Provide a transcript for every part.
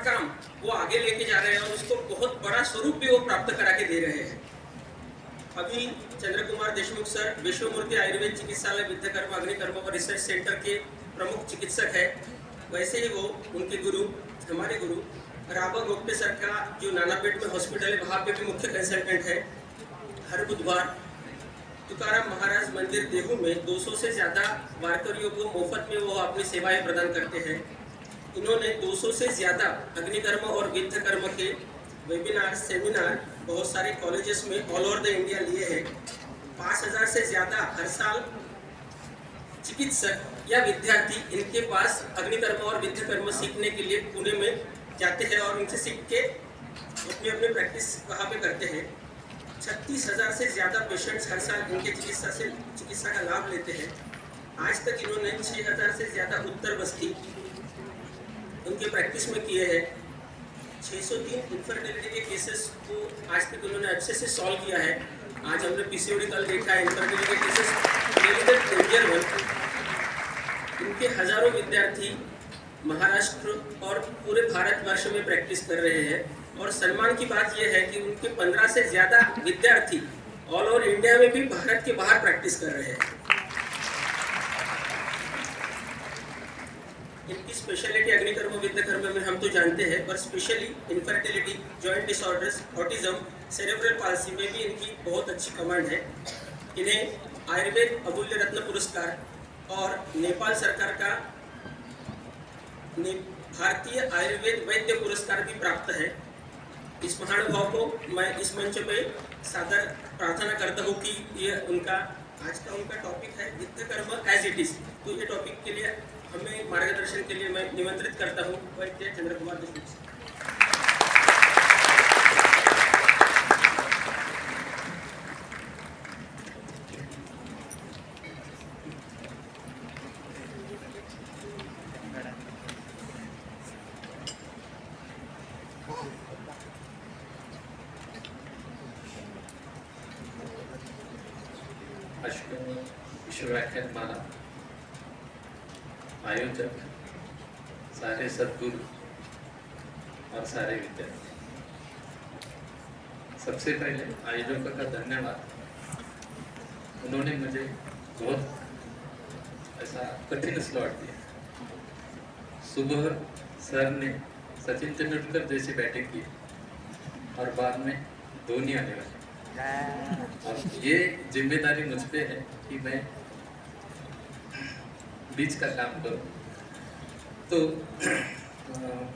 काम वो आगे लेके जा रहे हैं और उसको बहुत बड़ा स्वरूप भी वो प्राप्त करा के दे रहे हैं। अभी चंद्र कुमार देशमुख सर विश्वमूर्ति आयुर्वेद चिकित्सालय विद्याकर्मा अग्निकर्म और रिसर्च सेंटर के प्रमुख चिकित्सक है। वैसे ही वो उनके गुरु, हमारे गुरु राबा गोप्टे सर का जो नानापेट में हॉस्पिटल है वहाँ पे भी मुख्य कंसल्टेंट है। हर बुधवार तुकाराम महाराज मंदिर देहू में 200 से ज़्यादा वारकरियों को मुफ्त में वो अपनी सेवाएं प्रदान करते हैं। इन्होंने 200 से ज़्यादा अग्निकर्म और विद्याकर्म के वेबिनार, सेमिनार बहुत सारे कॉलेजेस में ऑल ओवर द इंडिया लिए हैं। 5000 से ज़्यादा हर साल चिकित्सक या विद्यार्थी इनके पास अग्निकर्म और विद्याकर्म सीखने के लिए पुणे में जाते हैं और उनसे सीख के अपनी अपनी प्रैक्टिस वहाँ पे करते हैं। 36,000 से ज़्यादा पेशेंट्स हर साल इनके चिकित्सा का लाभ लेते हैं। आज तक इन्होंने 6,000 से ज़्यादा उत्तर बस्ती उनके प्रैक्टिस में किए हैं। 603 इनफर्टिलिटी के केसेस को आज तक उन्होंने अच्छे से सॉल्व किया है। आज हमने पीसीओडी कल देखा है, इनफर्टिलिटी के केसेस डेंजर वन। इनके हजारों विद्यार्थी महाराष्ट्र और पूरे भारतवर्ष में प्रैक्टिस कर रहे हैं। और सम्मान की बात यह है कि उनके 15 से ज़्यादा विद्यार्थी ऑल ओवर इंडिया में भी भारत के बाहर प्रैक्टिस कर रहे हैं। इनकी स्पेशलिटी अग्निकर्म विद्याकर्म में हम तो जानते हैं, पर specially infertility, joint disorders, autism, cerebral palsy में भी इनकी बहुत अच्छी कमांड है। इन्हें आयुर्वेद अमूल्य रत्न पुरस्कार और नेपाल सरकार का भारतीय आयुर्वेद वैद्य पुरस्कार भी प्राप्त है। इस महानुभाव को मैं इस मंच पे सादर प्रार्थना करता हूँ कि ये उनका आज का उनका टॉपिक है विद्याकर्म एज इट इज। तो ये टॉपिक के लिए हमें मार्गदर्शन के लिए मैं निमंत्रित करता हूँ वैद्य चंद्र कुमार देशमुख। विश्व व्याख्यान माला आयोजक, सारे सद्गुरु और सारे विद्यार्थी, सबसे पहले आयोजकों का धन्यवाद। उन्होंने मुझे बहुत ऐसा कठिन स्लॉट दिया। सुबह सर ने सचिन तेंदुलकर जैसी बैटिंग की और बाद में धोनी आने वाले, और ये जिम्मेदारी मुझ पे है कि मैं बीच का काम करूं। तो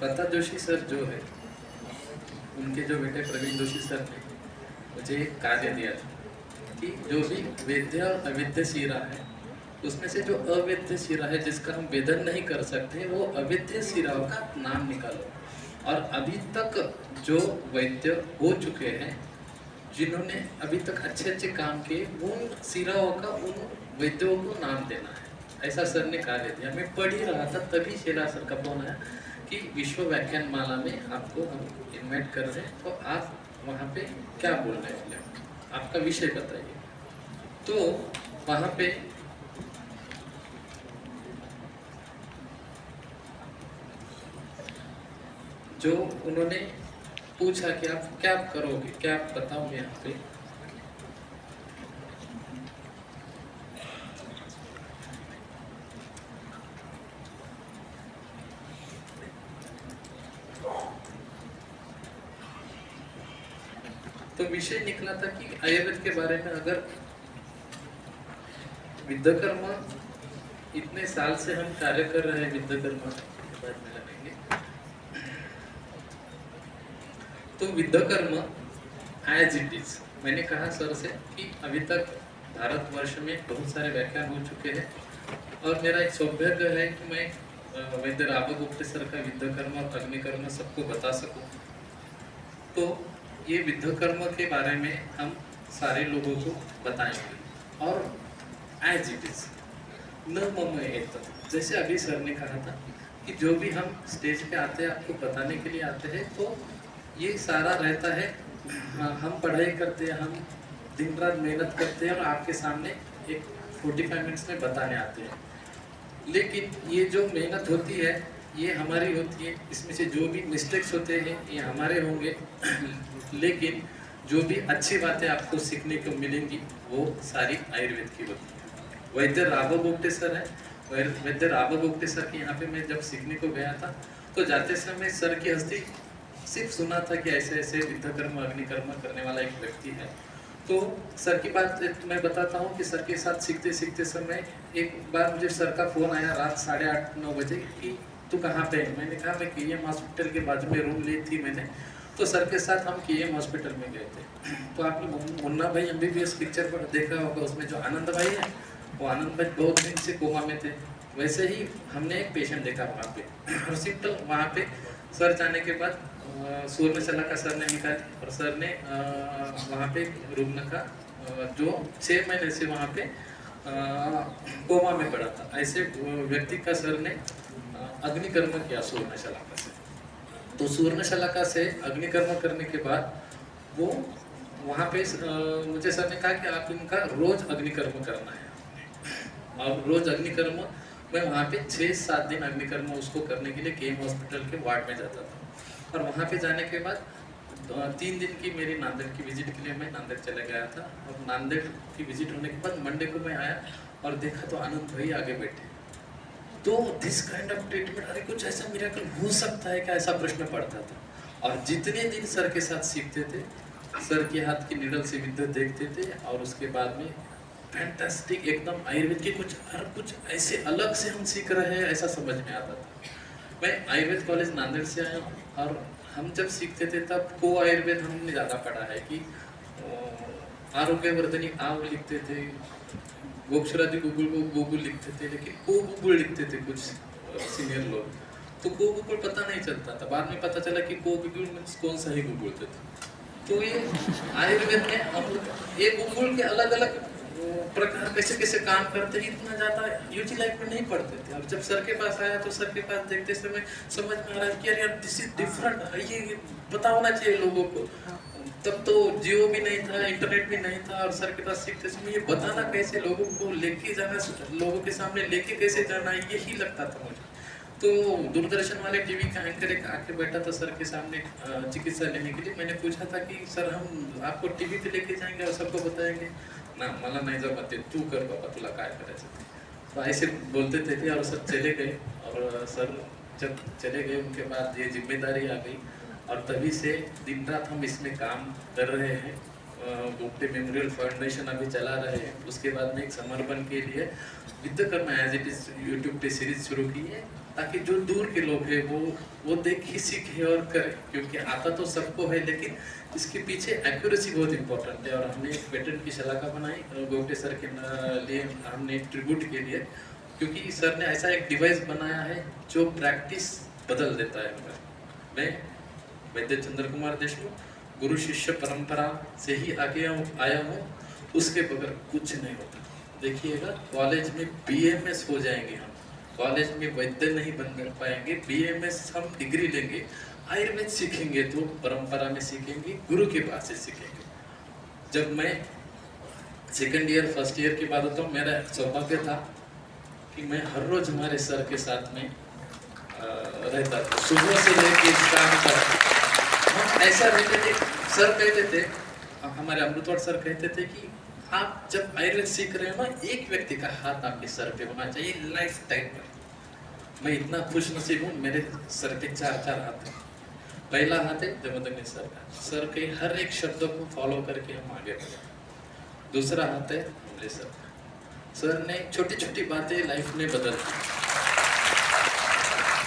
प्रताप जोशी सर जो है, उनके जो बेटे प्रवीण जोशी सर ने मुझे एक कार्य दिया था कि जो भी वैद्य और अवैध शिरा है, उसमें से जो अवैध शिरा है जिसका हम वेदन नहीं कर सकते, वो अवैध शिराओं का नाम निकालो। और अभी तक जो वैद्य हो चुके हैं, जिन्होंने अभी तक अच्छे अच्छे काम किए, उन शिराओं का उन वैद्यों को नाम देना है, ऐसा सर ने कार्य दिया। मैं पढ़ ही रहा था तभी शेला सर का फोन आया कि विश्व व्याख्यान माला में आपको हम इन्वाइट कर रहे हैं, तो आप वहाँ पे क्या बोलने वाले हो, आपका विषय बताइए। तो वहाँ पे जो उन्होंने पूछा कि आप क्या करोगे, क्या आप बताओगे यहाँ पे, तो विषय निकला था कि आयुर्वेद के बारे में अगर विद्याकर्म, इतने साल से हम कार्य कर रहे हैं विद्याकर्म के बारे में लगेंगे। तो विद्याकर्म एज इट इज, मैंने कहा सर से कि अभी तक भारतवर्ष में बहुत सारे व्याख्यान हो चुके हैं और मेरा एक सौभाग्य है कि मैं वैद्य राबा गुप्ते सर का विद्याकर्म और अग्निकर्म सबको बता सकूं। तो ये विद्याकर्म के बारे में हम सारे लोगों को बताएंगे और एज इट इज, न मम एतत्, जैसे अभी सर ने कहा था कि जो भी हम स्टेज पे आते हैं आपको बताने के लिए आते हैं, तो ये सारा रहता है। हम पढ़ाई करते हैं, हम दिन रात मेहनत करते हैं और आपके सामने एक 45 मिनट्स में बताने आते हैं। लेकिन ये जो मेहनत होती है ये हमारी होती है, इसमें से जो भी मिस्टेक्स होते हैं ये हमारे होंगे लेकिन जो भी अच्छी बातें आपको सीखने को मिलेंगी वो सारी आयुर्वेद की होती है। वैद्य राघव गोप्टे सर है, वैद्य राघव गोप्टे सर के यहाँ पे मैं जब सीखने को गया था तो जाते समय सर की हस्ती सिर्फ सुना था कि ऐसे ऐसे विद्याकर्म अग्निकर्म करने वाला एक व्यक्ति है। तो सर की बात मैं बताता हूँ कि सर के साथ सीखते सीखते समय एक बार मुझे सर का फ़ोन आया रात 8:30-9 बजे कि तू कहाँ पे है। मैंने कहा मैं KM हॉस्पिटल के बाजू में रूम ली थी मैंने, तो सर के साथ हम KM हॉस्पिटल में गए थे। तो आपने मुन्ना भाई MBBS पिक्चर पर देखा होगा, उसमें जो आनंद भाई है वो आनंद भाई बहुत दिन से कोमा में थे। वैसे ही हमने एक पेशेंट देखा वहाँ पे और सिंपल वहाँ पे सर जाने के बाद सूर्णशला का सर ने निकाली और सर ने वहाँ पे रुग्ण का जो 6 महीने से वहाँ पे कोमा में पड़ा था ऐसे व्यक्ति का सर ने अग्निकर्म किया सूर्णशलाका से। तो सूर्णशलाका से अग्निकर्म करने के बाद वो वहाँ पे मुझे सर ने कहा कि आप इनका रोज अग्निकर्म करना है। और रोज अग्निकर्म मैं वहाँ पे 6-7 दिन अग्निकर्म उसको करने के लिए KM हॉस्पिटल के वार्ड में जाता था। और वहाँ पे जाने के बाद 3 दिन की मेरी नांदेड़ की विजिट के लिए मैं नांदेड़ चला गया था। और नांदेड़ की विजिट होने के बाद मंडे को मैं आया और देखा तो आनंद भाई आगे बैठे। तो दिस काइंड ऑफ ट्रीटमेंट, अरे कुछ ऐसा मिरेकल हो सकता है क्या, ऐसा प्रश्न पड़ता था। और जितने दिन सर के साथ सीखते थे सर के हाथ की निडल से विद्या देखते थे और उसके बाद में फैंटास्टिक एकदम आयुर्वेद के कुछ ऐसे अलग से हम सीख रहे हैं ऐसा समझ में आता था। मैं आयुर्वेद कॉलेज नांदेड़ से आया हूँ और हम जब सीखते थे तब को आयुर्वेद हमने ज़्यादा पढ़ा है कि आरोग्यवर्धनी आव लिखते थे, गोक्षराजी गुगुल को गोगुल लिखते थे, लेकिन को गुगुल लिखते थे कुछ सीनियर लोग। तो को गुगुल पता नहीं चलता था, बाद में पता चला कि को गुगुल मीन्स कौन सा ही गुगुल थे। तो ये आयुर्वेद में हम ये गुगुल के अलग अलग प्रकार कैसे कैसे काम करते हैं इतना ज़्यादा यूजी लाइफ में नहीं पढ़ते थे। और जब सर के पास आया तो सर के पास देखते समय समझ में आ रहा है कि यार दिस इज डिफरेंट, ये पता होना चाहिए लोगों को। तब तो जियो भी नहीं था, इंटरनेट भी नहीं था और सर के पास सीखते समय ये बताना कैसे, लोगों को लेके जाना, लोगों के सामने लेके कैसे जाना, यही लगता था मुझे। तो दूरदर्शन वाले टीवी का एंकर एक आके बैठा था सर के सामने चिकित्सा लेने के लिए। मैंने पूछा था कि सर हम आपको टीवी पे लेके जाएंगे और सबको बताएंगे ना, मला नाही जमत, तू कर बाबा, तुला काय करायचं। तो ऐसे बोलते थे और सर चले गए। और सर जब चले गए उनके बाद ये जिम्मेदारी आ गई और तभी से दिन रात हम इसमें काम कर रहे हैं। गोप्टे मेमोरियल फाउंडेशन अभी चला रहे हैं। उसके बाद में एक समर्पण के लिए विद्याकर्म एज इट इज यूट्यूब पे सीरीज शुरू की है ताकि जो दूर के लोग हैं वो देखे सीखे और करें, क्योंकि आता तो सबको है लेकिन इसके पीछे एक्यूरेसी बहुत इंपॉर्टेंट है। और हमने एक पेटेंट की शलाका बनाई गोप्टे सर के लिए, हमने ट्रिब्यूट के लिए, क्योंकि सर ने ऐसा एक डिवाइस बनाया है जो प्रैक्टिस बदल देता है। मैं वैद्य चंद्र कुमार देशमुख गुरु शिष्य परंपरा से ही आगे आया हूँ, उसके बगैर कुछ नहीं होता। देखिएगा कॉलेज में BMS हो जाएंगे हम, कॉलेज में वैद्य नहीं बन पाएंगे, BMS हम डिग्री लेंगे, आयुर्वेद सीखेंगे तो परंपरा में सीखेंगे, गुरु के पास से सीखेंगे। जब मैं सेकंड ईयर फर्स्ट ईयर की बात होता हूँ, मेरा सौभाग्य था कि मैं हर रोज हमारे सर के साथ में रहता था, सुबह से लेकर शाम तक हम ऐसा रहते थे। सर कहते थे, हमारे अमृतवार सर कहते थे कि आप जब आयुर्वेद सीख रहे हो ना, एक व्यक्ति का हाथ आपके सर पे होना चाहिए लाइफ टाइम पर। मैं इतना खुश नसीब हूँ, मेरे सर पे 4 हाथ हैं। पहला हाथ है जमदग्नि सर का, सर के हर एक शब्द को फॉलो करके हम आगे बढ़े। दूसरा हाथ है हमले सर का, सर ने छोटी छोटी बातें लाइफ में बदल दी।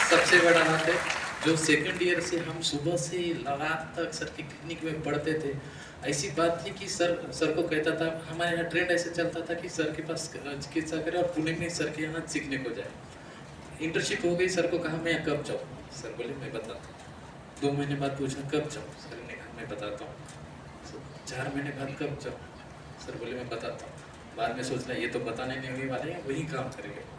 सबसे बड़ा हाथ है जो सेकंड ईयर से हम सुबह से रात तक सर की क्लिनिक में पढ़ते थे। ऐसी बात थी कि सर को कहता था, हमारे यहाँ ट्रेंड ऐसे चलता था कि सर के पास चिकित्सा करें और पुणे में सर के यहाँ सीखने को जाए। इंटर्नशिप हो गई, सर को कहा मैं कब जाऊँ, सर बोले मैं बताता हूँ। 2 महीने बाद पूछा कब जाऊँ, सर ने कहा मैं बताता हूँ। 4 महीने बाद कब जाऊँ, सर बोले मैं बताता हूँ। बाद में सोचना ये तो बताने नहीं होने वाले हैं, वही काम करेंगे।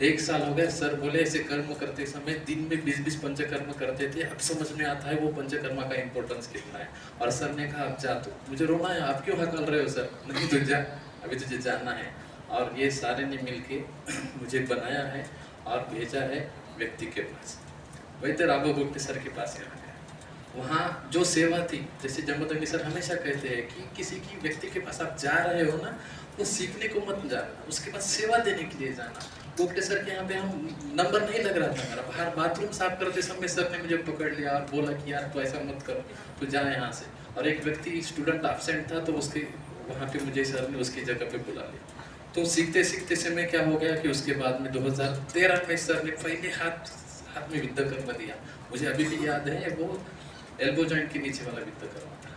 1 साल हो गया, सर बोले ऐसे कर्म करते समय दिन में 20-20 पंचकर्म करते थे। अब समझ में आता है वो पंचकर्मा का इम्पोर्टेंस कितना है। और सर ने कहा अब जा, तो मुझे रोना है, आप क्यों हकल रहे हो सर, नहीं तो जा, अभी तुझे जाना है। और ये सारे ने मिलके मुझे बनाया है और भेजा है। व्यक्ति के पास, वैद्य राघव गुप्ते सर के पास यहाँ गया। वहाँ जो सेवा थी, जैसे जमदग्नि सर हमेशा कहते हैं कि किसी की व्यक्ति के पास आप जा रहे हो ना, वो सीखने को मत जाना, उसके पास सेवा देने के लिए जाना। गुप्ते सर के यहाँ पे हम नंबर नहीं लग रहा था मेरा, बाहर बाथरूम साफ करते समय सर ने मुझे पकड़ लिया और बोला कि यार तू ऐसा मत कर, तू जा यहाँ से। और एक व्यक्ति स्टूडेंट एब्सेंट था, तो उसके वहाँ पे मुझे सर ने उसकी जगह पे बुला लिया। तो सीखते सीखते समय क्या हो गया कि उसके बाद में 2013 में सर ने पहले हाथ में विद्याकर्म दिया। मुझे अभी भी याद है, वो एल्बो जॉइंट के नीचे वाला विद्याकर्म था,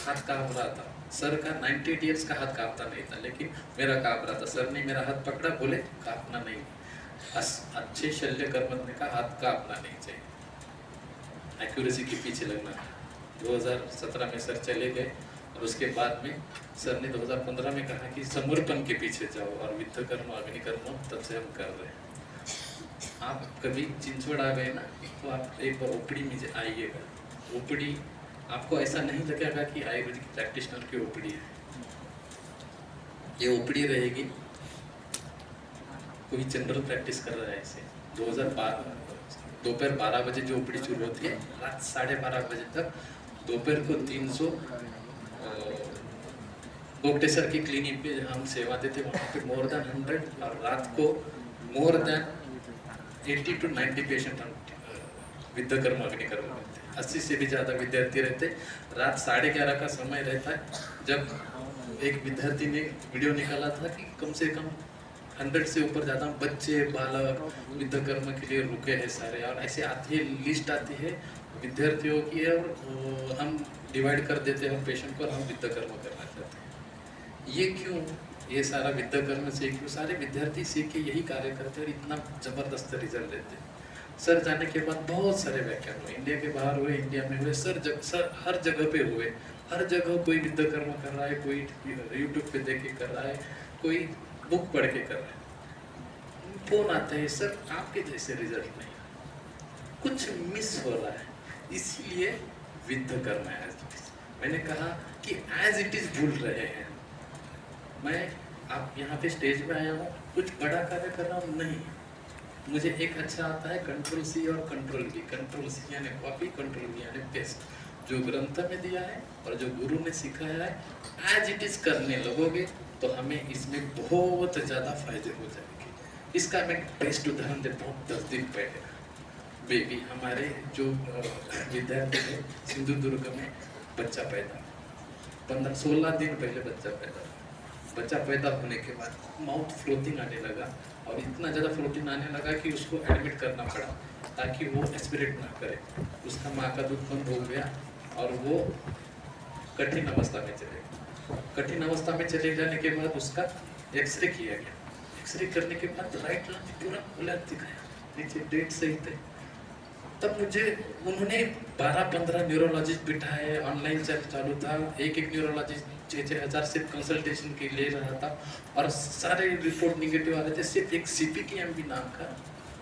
हाथ कांप रहा था। सर का 98 ईयर्स का हाथ कांपता नहीं था, लेकिन मेरा कांप रहा था। सर ने मेरा हाथ पकड़ा, बोले कांपना नहीं, अच्छे शल्य कर्मज्ञ का हाथ कांपना नहीं चाहिए, एक्यूरेसी के पीछे लगना था। 2017 में सर चले गए और उसके बाद में सर ने 2015 में कहा कि समर्पण के पीछे जाओ, और विद्याकर्म अग्निकर्म तब से हम कर रहे हैं। आप कभी चिंचवड़ आ गए ना, तो आप एक बार ओपीडी में आइएगा। ओपीडी आपको ऐसा नहीं लगेगा कि आयुर्वेदिक प्रैक्टिशनर की ओपीडी है, ये ओपीडी रहेगी कोई जनरल प्रैक्टिस कर रहा है ऐसे। 2012 दोपहर 12 बजे जो ओपीडी शुरू होती है, रात 12:30 बजे तक। दोपहर को 300 गोगटे सर की क्लिनिक पे हम सेवा देते, वहाँ पे मोर देन 100, और रात को मोर देन 80 to 90 पेशेंट हम विद्याकर्म अग्निकर्म करते हैं। 80 से भी ज़्यादा विद्यार्थी रहते। रात 11:30 का समय रहता है, जब एक विद्यार्थी ने वीडियो निकाला था कि कम से कम 100 से ऊपर ज़्यादा बच्चे बालक विद्याकर्म के लिए रुके हैं सारे, और ऐसे आती है लिस्ट आती है विद्यार्थियों की, और हम डिवाइड कर देते हैं पेशेंट को, और हम विद्याकर्म करना चाहते हैं। ये क्यों? ये सारा विद्याकर्म से क्यों? सारे विद्यार्थी सीख के यही कार्य करते हैं और इतना ज़बरदस्त रिजल्ट देते हैं। सर जाने के बाद बहुत सारे व्याख्यान हुए, इंडिया के बाहर हुए, इंडिया में हुए, सर हर जगह पे हुए। हर जगह कोई विद्याकर्म कर रहा है, कोई यूट्यूब पे देख के कर रहा है, कोई बुक पढ़ के कर रहा है। फोन आते हैं, सर आपके जैसे रिजल्ट नहीं, कुछ मिस हो रहा है, इसीलिए विद्याकर्म है। मैंने कहा कि एज इट इज भूल रहे हैं। मैं आप यहाँ पे स्टेज पे आया हूँ, कुछ बड़ा कार्य कर रहा हूँ नहीं, मुझे एक अच्छा आता है कंट्रोल सी और कंट्रोल बी। कंट्रोल सी यानी कॉपी, कंट्रोल बी यानी पेस्ट। जो ग्रंथ में दिया है और जो गुरु ने सिखाया है एज इट इज करने लगोगे तो हमें इसमें बहुत ज़्यादा फायदे हो जाएंगे। इसका मैं बेस्ट उदाहरण देता हूँ। 10 दिन पहले बेबी हमारे जो विद्यार्थी थे सिंधुदुर्ग में बच्चा पैदा, 15-16 दिन पहले बच्चा पैदा होने के बाद माउथ फ्लोटिंग आने लगा, और इतना ज़्यादा फ्लोटिंग आने लगा कि उसको एडमिट करना पड़ा ताकि वो एस्पिरेट ना करे। उसका माँ का दूध बंद हो गया और वो कठिन अवस्था में चले गए। कठिन अवस्था में चले जाने के बाद उसका एक्सरे किया गया। एक्सरे करने के बाद राइट लंग पूरा खुला दिखाया, नीचे डेट सही थे। तब मुझे उन्होंने 12-15 न्यूरोलॉजिस्ट बिठाए, ऑनलाइन चालू था, एक न्यूरोलॉजिस्ट 6-6 हज़ार सिर्फ कंसल्टेशन के ले रहा था, और सारे रिपोर्ट निगेटिव आ रहे थे। सिर्फ एक CPKMB नाम का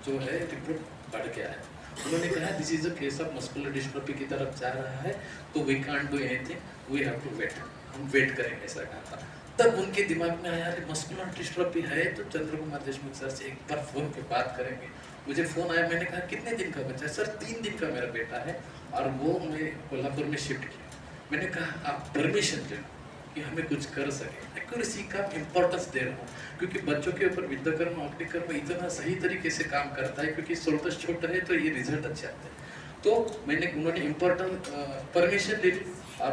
जो है रिपोर्ट बढ़ गया है। उन्होंने कहा this is a case of muscular dystrophy की तरफ जा रहा है, तो we can't do anything, we have to wait, हम वेट करेंगे, ऐसा कहा था। तब उनके दिमाग में आया अरे मस्कुलर डिस्ट्रोफी है तो चंद्र कुमार देशमुख सर से एक बार फोन पे बात करेंगे। मुझे फ़ोन आया, मैंने कहा कितने दिन का बच्चा है? सर 3 दिन का मेरा बेटा है, और वो मैं कोल्हापुर में शिफ्ट किया। मैंने कहा आप परमिशन दे कि हमें कुछ कर सके। एक्यूरेसी का इम्पोर्टेंस दे रहा हूँ, क्योंकि बच्चों के ऊपर विद्याकर्म अग्निकर्म इतना सही तरीके से काम करता है, क्योंकि सोल्टस छोटा है तो ये रिजल्ट अच्छे आते हैं। तो उन्होंने इम्पोर्टेंट परमिशन ले ली, और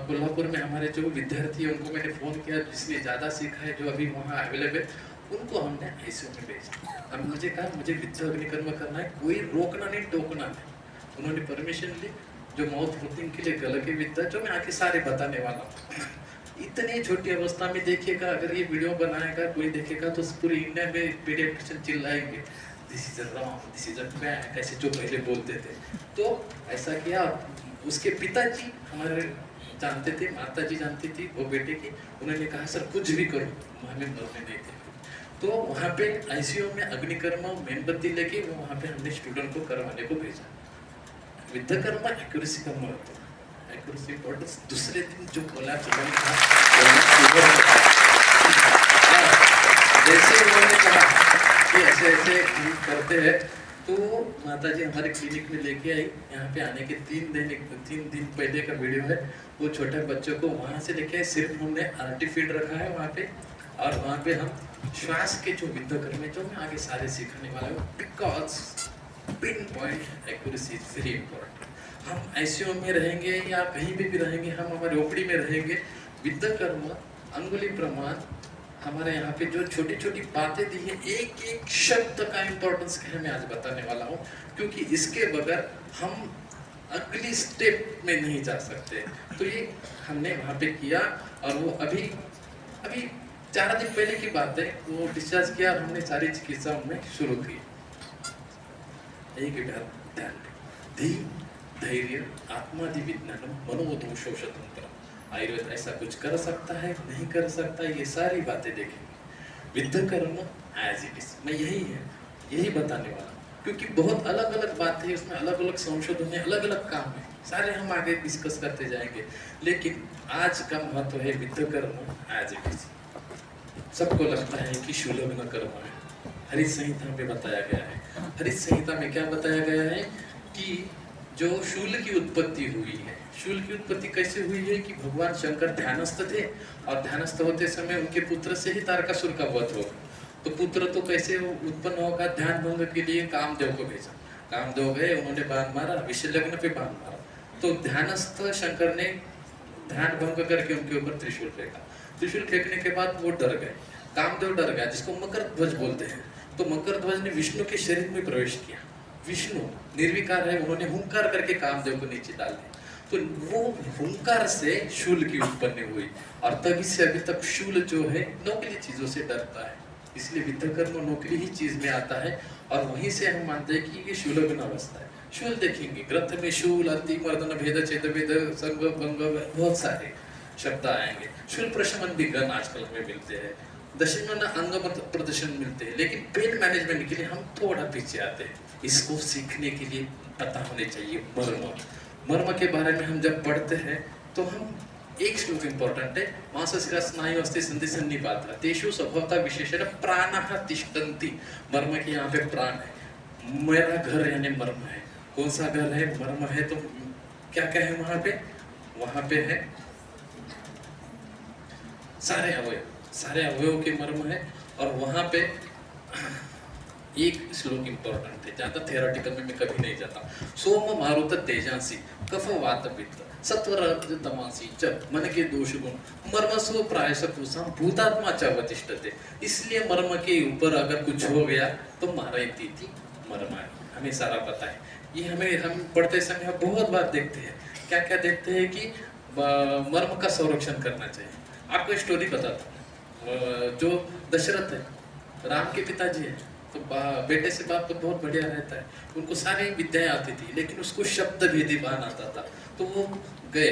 कोल्हापुर में हमारे जो विद्यार्थी हैं उनको मैंने फ़ोन किया, जिसने ज़्यादा सीखा है, जो अभी वहाँ अवेलेबल, उनको हमने ICU में भेजा। अब मुझे कहा मुझे विद्या अग्निकर्म करना है, कोई रोकना नहीं टोकना नहीं। उन्होंने परमिशन ली, जो माउथ ब्रीथिंग के लिए गले की विद्या, जो मैं आके सारे बताने वाला हूँ। इतनी छोटी अवस्था में देखिएगा, अगर ये वीडियो बनाएगा कोई देखेगा तो पूरी इंडिया में पीडियाट्रिशियन चिल्लाएंगे this is wrong, this is bad, ऐसे जो पहले बोलते थे। तो ऐसा किया। उसके पिताजी हमारे जानते थे, माताजी जानती थी वो बेटे की। उन्होंने कहा सर कुछ भी करो, हमें मरने नहीं थे। तो वहाँ पे ICU में अग्निकर्म मेणबत्ती लेके वहाँ पे हमने स्टूडेंट को करवाने को भेजा। विद्याकर्म एक्यूरेसी का महत्व, एक्यूरेसी इम्पोर्टेंस। दूसरे दिन जो बोला जैसे उन्होंने कहा कि ऐसे ऐसे हम करते हैं, तो माता जी हमारे क्लिनिक में लेके आई। यहाँ पे आने के 3 दिन पहले का वीडियो है। वो छोटे बच्चों को वहाँ से लेके आए, सिर्फ हमने आरटी फीड रखा है वहाँ पे, और वहाँ पे हम श्वास के जो विद्युत में जो मैं आगे सारे सिखाने वाला हूँ, because pin point accuracy is very important. हम आईसीयू में रहेंगे या कहीं भी रहेंगे, हम हमारे ओपीडी में रहेंगे, विद्युत कर्म, अंगुली प्रमाण, हमारे यहाँ पे जो छोटी छोटी बातें दी है, एक एक शब्द का इम्पोर्टेंस क्या है मैं आज बताने वाला हूँ, क्योंकि इसके बगैर हम अगली स्टेप में नहीं जा सकते। तो ये हमने वहाँ पे किया, और वो अभी 4 दिन पहले की बात है, वो डिस्चार्ज किया और हमने सारी चिकित्सा उनमें शुरू की। एक ध्यान, धैर्य, आत्मादि विज्ञानम, मनोदोषो स्वतंत्र। आयुर्वेद ऐसा कुछ कर सकता है, नहीं कर सकता, ये सारी बातें देखेंगे। विद्या कर्म एज इट इज, मैं यही बताने वाला हूँ, क्योंकि बहुत अलग अलग बातें हैं, उसमें अलग अलग संशोधन है, अलग अलग काम है, सारे हम आगे डिस्कस करते जाएंगे। लेकिन आज का महत्व है विद्या कर्म एज इट इज। सबको लगता है कि शूलग्न कर्म है, हरित संहिता में बताया गया है। हरित संहिता में क्या बताया गया है कि जो शूल की उत्पत्ति हुई है, शूल की उत्पत्ति कैसे हुई है कि भगवान शंकर ध्यानस्थ थे, और ध्यानस्थ होते समय उनके पुत्र से ही तारकासुर का वध होगा। तो पुत्र तो कैसे उत्पन्न होगा, ध्यान भंग के लिए कामदेव को भेजा, कामदेव गए, उन्होंने बाण मारा, विषलग्न पे बाण मारा, तो ध्यानस्थ शंकर ने ध्यान भंग करके उनके ऊपर त्रिशूल फेंका। त्रिशूल फेंकने के बाद वो डर गए, कामदेव डर गया, जिसको मकर ध्वज बोलते हैं। तो मकर ध्वज ने विष्णु के शरीर में प्रवेश किया, विष्णु निर्विकार है, उन्होंने हुंकार करके कामदेव को नीचे डाल दिया। तो वो हुंकार से शूल की उत्पत्ति हुई, और तभी से अभी तक शूल जो है नौकरी चीजों से डरता है, इसलिए विद्या कर्म नौकरी ही चीज में आता है, और वहीं से हम मानते हैं कि ये शूलग्न अवस्था है। शूल देखेंगे ग्रंथ में, शूल, अंति, मर्दन, भेद, चेत भेद, संग, भंग, बहुत सारे शब्द आएंगे। शूल प्रशमन भी गण आजकल हमें मिलते हैं, दशमन अंग प्रदर्शन मिलते हैं, लेकिन पेन मैनेजमेंट के लिए हम थोड़ा पीछे आते हैं। इसको सीखने के लिए पता होने चाहिए मर्म के बारे में। हम जब पढ़ते हैं तो हम एक श्लोक इंपॉर्टेंट है, मांसस्य स्नायु अस्ति संधि सन्निपातः तेषु स्वभावतः विशेषण प्राणः तिष्ठन्ति। मर्म के यहाँ पे प्राण है, मेरा घर यानी मर्म है। कौन सा घर है, मर्म है, तो क्या क्या है वहां पे है सारे अवयव के मर्म है। और वहां पे एक श्लोक इंपॉर्टेंट है, ज्यादा थियोरेटिकल में मैं कभी नहीं जाता। सोम मारुत तेजांसी कफ वात पित्त सत्व रज तमासी च मन के दोष गुण मर्मसु प्रायश पुरुषां भूतात्मा च अवतिष्ठते। इसलिए मर्म के ऊपर अगर कुछ हो गया तो मारयति मर्माणि, हमें सारा पता है। ये हम पढ़ते समय बहुत बार देखते हैं, क्या क्या देखते हैं कि मर्म का संरक्षण करना चाहिए। आपको एक स्टोरी बताता हूँ। जो दशरथ है, राम के पिताजी है, तो बेटे से बाप तो बहुत बढ़िया रहता है, उनको सारी विद्याएं आती थी, लेकिन उसको शब्द भेदी बाण आता था। तो वो गए,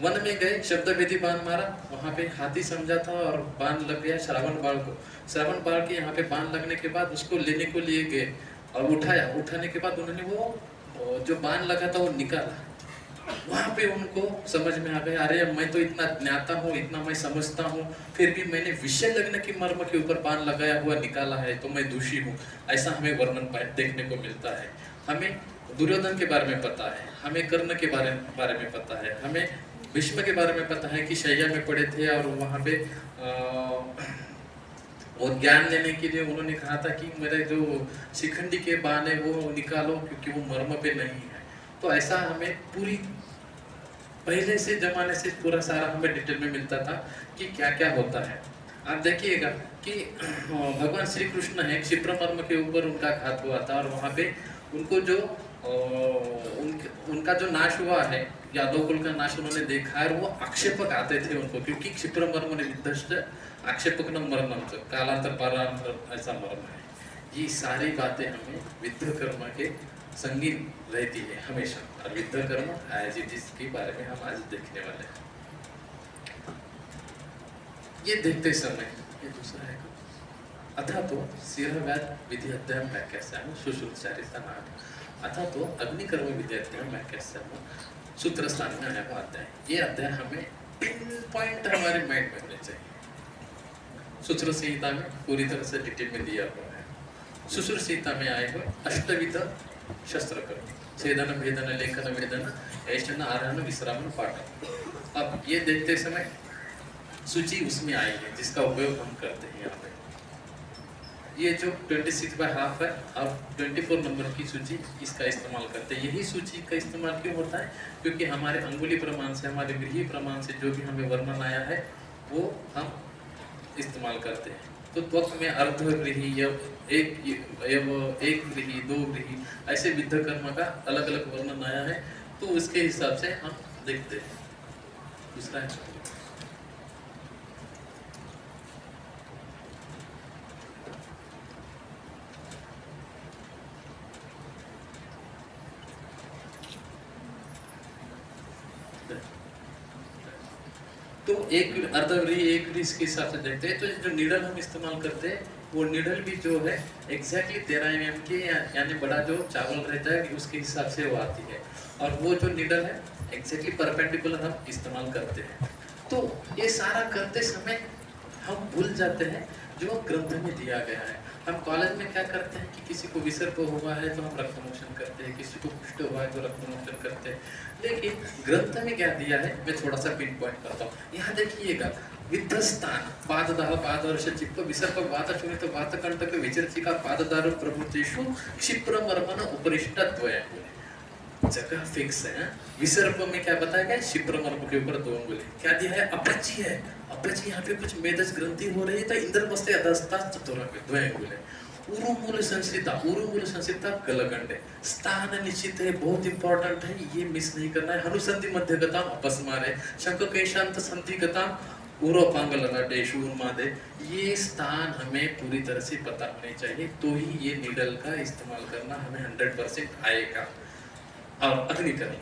वन में गए, शब्द भेदी बाण मारा, वहां पे हाथी समझा था और बाण लग गया श्रावण बाण को। श्रावण बाण के यहाँ पे बाण लगने के बाद उसको लेने को लिए गए और उठाने के बाद उन्होंने वो जो बाण लगा था वो निकाला। वहां पे उनको समझ में आ गया, अरे मैं तो इतना ज्ञाता हूँ, इतना मैं समझता हूँ, फिर भी मैंने विषय लगने की मर्म के ऊपर बाण लगाया हुआ निकाला है, तो मैं दोषी हूँ। ऐसा हमें वर्णन देखने को मिलता है। हमें दुर्योधन के बारे में पता है, हमें कर्ण के बारे में पता है, हमें भीष्म के बारे में पता है कि शैया में पड़े थे और वहाँ पे वो ज्ञान लेने के लिए उन्होंने कहा था कि मेरे जो शिखंडी के बाण है वो निकालो, क्योंकि वो मर्म पे नहीं है। तो ऐसा हमें पूरी पहले से जमाने से पूरा सारा हमें डिटेल में मिलता था कि क्या क्या होता है। आप देखिएगा कि भगवान श्री कृष्ण है, क्षिप्र मर्म के ऊपर उनका घात हुआ था, और वहाँ पे उनको जो उनका जो नाश हुआ है, यादव कुल का नाश उन्होंने देखा है, और वो आक्षेपक आते थे उनको, क्योंकि क्षिप्र मर्म ने विध्वस्त आक्षेपक न मर्म कालांतर पारांतर ऐसा मर्म है। ये सारी बातें हमें विद्या कर्म के संगीन रहती है हमेशा, और विद्या कर्म एज इट इज के बारे में हम आज देखने वाले हैं। ये देखते समय ये दूसरा है, अथा तो शिरव्याध विधि अध्ययन व्याख्यास्याम सुश्रुतचारिता नाट, अथा तो अग्निकर्म विधि अध्ययन व्याख्यास्याम सूत्र स्थान में आया हुआ अध्याय। ये अध्याय हमें पिन पॉइंट हमारे माइंड में होने चाहिए। सूत्र संहिता में पूरी तरह से डिटेल में दिया हुआ है। शुश्रूषिता में आए हुए अष्टविध शस्त्र कर्म, छेदन भेदन लेखन वेदन ऐशन आरोहण विश्रामन पाठन। अब ये देखते समय सूची उसमें आई है जिसका उपयोग हम करते हैं यहाँ पे। ये जो 26/2 है और 24 नंबर की सूची इसका इस्तेमाल करते हैं। यही सूची का इस्तेमाल क्यों होता है? क्योंकि हमारे अंगुली प्रमाण से, हमारे गृहीय प्रमाण से जो भी हमें वर्णन आया है वो हम इस्तेमाल करते हैं। तो त्वक में अर्धगृही या एक गृही, दो गृही, ऐसे विद्ध कर्म का अलग अलग वर्णन आया है, तो उसके हिसाब से हम देखते हैं। दूसरा है तो एक अर्धगृही एक गृही इसके हिसाब से देखते हैं। तो जो नीडल हम इस्तेमाल करते हैं वो नीडल भी जो है एग्जैक्टली 13 mm के यानी बड़ा जो चावल रहता है उसके हिसाब से वो आती है, और वो जो नीडल है एग्जैक्टली परपेंडिकुलर हम इस्तेमाल करते हैं। तो ये सारा करते समय हम भूल जाते हैं जो ग्रंथ में दिया गया है। हम कॉलेज में क्या करते हैं कि किसी को विसर्प हुआ है तो हम रक्तमोचन करते हैं, किसी को कुष्ठ हुआ है तो रक्तमोचन करते हैं, लेकिन ग्रंथ में क्या दिया है मैं थोड़ा सा पिन पॉइंट करता हूँ। यहाँ देखिएगा, विद्धस्थान पाददाह पादवर्ष चिप्प विसर्प वात शोणित वात कंटक विचर्चिका पाददार प्रभुतेषु क्षिप्र मर्मन उपरिष्टद्वय, जगह फिक्स है। विसर्प में क्या बताया गया? क्षिप्र मर्म के ऊपर 2 अंगुली। क्या दिया है? अपची है। अपची यहाँ पे कुछ मेदज ग्रंथि हो रही है तो इंद्र बस्ते अधस्ता चतुरंग 2 अंगुली। उरुमूल संसिता गलगंडे। स्थान निश्चित है, बहुत इंपॉर्टेंट है, ये मिस नहीं करना है। हनुसंधि मध्यगता अपस्मारे शंख केशांत संधिगता उरोपांगलनाडेशु उन्मादे। ये स्थान हमें पूरी तरह से पता होने चाहिए, तो ही ये नीडल का इस्तेमाल करना हमें 100% आएगा। और अग्निकर्म,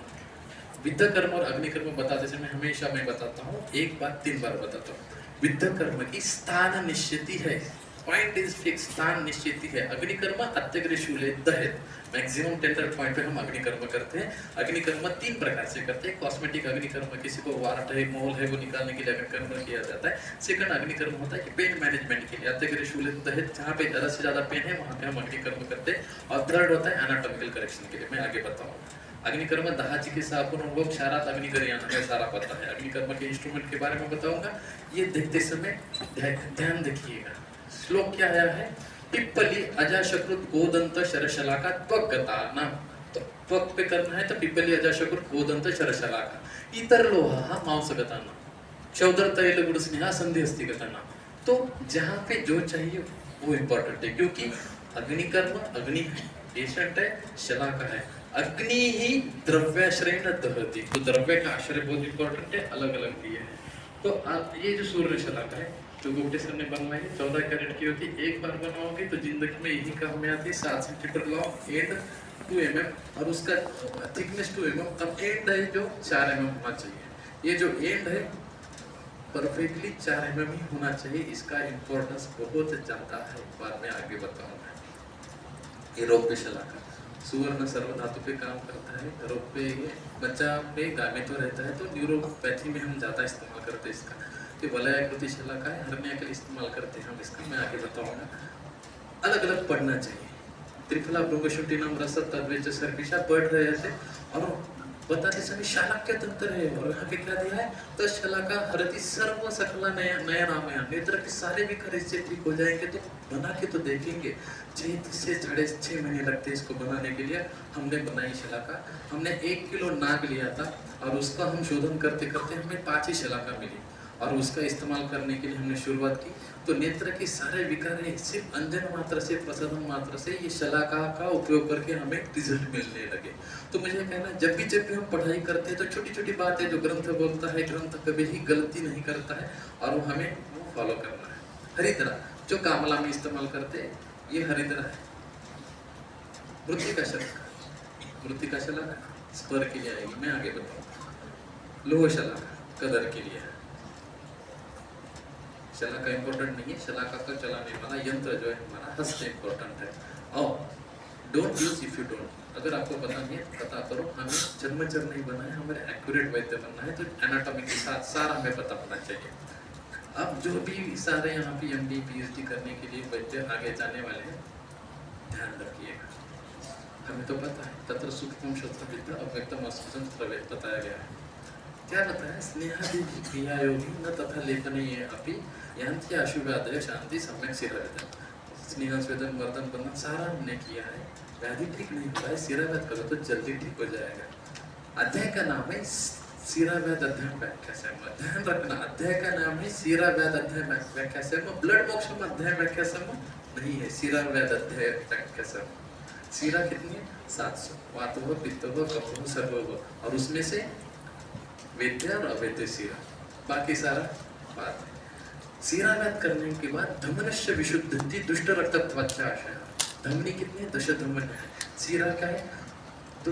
विद्ध कर्म और अग्निकर्म बताते समय हमेशा मैं बताता हूँ, एक बात 3 बार बताता हूँ। विद्ध कर्म की स्थान निश्चिति है, पॉइंट इज फिक्स, स्थान निश्चिति है। अग्निकर्म अत्यग्रशूले दहेत, मैक्सिमम टेंडर पॉइंट पे हम अग्निकर्म करते हैं। अग्निकर्म 3 प्रकार से करते हैं। कॉस्मेटिक अग्निकर्म, किसी को वार्ट है, मोल है, वो निकालने के लिए अग्निकर्म किया जाता है। सेकंड अग्निकर्म होता है कि पेन मैनेजमेंट के लिए, अत्यग्रशूले दहेत, जहाँ पे ज़्यादा से ज़्यादा पेन है वहाँ पे हम अग्निकर्म करते हैं। और थर्ड होता है एनाटॉमिकल करेक्शन के लिए, मैं आगे बताऊँगा। अग्निकर्म 10 चिकित्सा अनुभव क्षारात अग्निकर्यान, हमें सारा पता है। अग्निकर्म के इंस्ट्रूमेंट के बारे में बताऊंगा, ये देखते समय ध्यान देखिएगा। श्लोक क्या आया है? पिप्पली अजाशकृत गोदंत शरशलाका त्वगता ना, तो त्वक पे करना है तो पिप्पली अजाशकृत गोदंत शरशलाका। इतर लोहा मांसगता ना, क्षौदर तैल गुड़ स्नेहा संधि अस्थिगता ना। तो जहाँ पे जो चाहिए वो इम्पोर्टेंट है, क्योंकि अग्निकर्म अग्नि है, पेशेंट है, शलाका है। अग्नि ही द्रव्याश्रय न दहती, तो द्रव्य का आश्रय बहुत इंपॉर्टेंट है, अलग अलग दिए हैं। तो ये जो सूर्य शलाका है जो गुप्ते सर ने बनवाई है 14 कैरेट की होती है। एक बार बनवाओगे तो जिंदगी में यही काम में आती है। 7 सेंटीमीटर लॉन्ग, एंड 2 mm और उसका थिकनेस 2 mm। अब एंड है जो 4 mm होना चाहिए। ये जो एंड है परफेक्टली 4 mm ही होना चाहिए। इसका इम्पोर्टेंस बहुत ज्यादा है, बाद में आगे बताऊंगा। ये रोप्य शलाका सुवर्ण सर्वधातु पे काम करता है। रोप्य बच्चा पे गामेतो रहता है, तो न्यूरोपैथी में हम ज़्यादा इस्तेमाल करते हैं इसका। ये वलयाकृति शलाका है, हर्निया के लिए इस्तेमाल करते हैं हम इसका, मैं आगे बताऊंगा। अलग अलग पढ़ना चाहिए। त्रिफला भृंगशुंठी नाम रसद तद्वेज सर्पिशा पढ़ रहे थे और बताते समय शालाक्य तंत्र है, और यहाँ पे क्या दिया है? तो शलाका हरति सर्व सकला नया नाम है। नेत्र के सारे विकार इससे ठीक हो जाएंगे। तो बना के तो देखेंगे, 6 से 6.5 महीने लगते हैं इसको बनाने के लिए। हमने बनाई शलाका, हमने 1 किलो नाग लिया था और उसका हम शोधन करते करते हमें 5 ही शलाका मिली, और उसका इस्तेमाल करने के लिए हमने शुरुआत की। तो नेत्र के सारे विकार सिर्फ अंजन मात्र से, प्रसाधन मात्र से ये शलाका का उपयोग करके हमें रिजल्ट मिलने लगे। तो मुझे कहना, जब भी हम पढ़ाई करते हैं तो छोटी छोटी बातें जो ग्रंथ बोलता है, ग्रंथ कभी ही गलती नहीं करता है और वो हमें वो फॉलो करना है। हरिद्रा जो कामला में इस्तेमाल करते हैं, ये हरिद्रा है। मृत्तिका शलाका, मृत्तिका शलाका स्पर के लिए आएगी, मैं आगे बताऊंगा। लोह शलाका कदर के लिए है। शलाका इम्पोर्टेंट नहीं है, शलाका का चलाने वाला यंत्र जो है हमारा हस्त इम्पोर्टेंट है। और don't use if you don't, अगर आपको पता नहीं है पता करो। हमें जन्मचर नहीं बनना है, हमें एक्यूरेट वैद्य बनना है, तो एनाटॉमी के साथ सारा हमें पता होना चाहिए। अब जो भी सारे यहाँ पे MD PhD करने के लिए वैद्य आगे जाने वाले हैं, ध्यान रखिएगा। हमें तो पता है तत्र सूक्ष्म शस्त्र विद्या अव्यक्तम अस्पृशं प्रवेश बताया गया है। क्या बताया? स्नेहादि क्रिया योगी न तथा लेखनीय अपि यांति अशुभादय शांति सम्यक सिरावेदन। स्नेह स्वेदन मर्दन बंधन सारा हमने किया है, व्याधि ठीक नहीं हो रहा है, सिरावेद करो तो जल्दी ठीक हो जाएगा। अध्याय का नाम है सिरावेद अध्याय व्याख्या से। ध्यान रखना, अध्याय का नाम है सिरावेद अध्याय व्याख्या से। ब्लड मोक्षम अध्याय व्याख्या से नहीं है, सिरावेद अध्याय व्याख्या से। सिरा कितनी है? 700। वातो हो, पित्तो हो, कफो हो, सर्व हो, और उसमें से वेद्य और अवेद्य सिरा, बाकी सारा बात है। सिरावेद करने के बाद धमनस्य विशुद्धि दुष्ट रक्तत्वाच्च आशय। धमनी कितनी है? 10 धमन है। सिरा क्या है? तो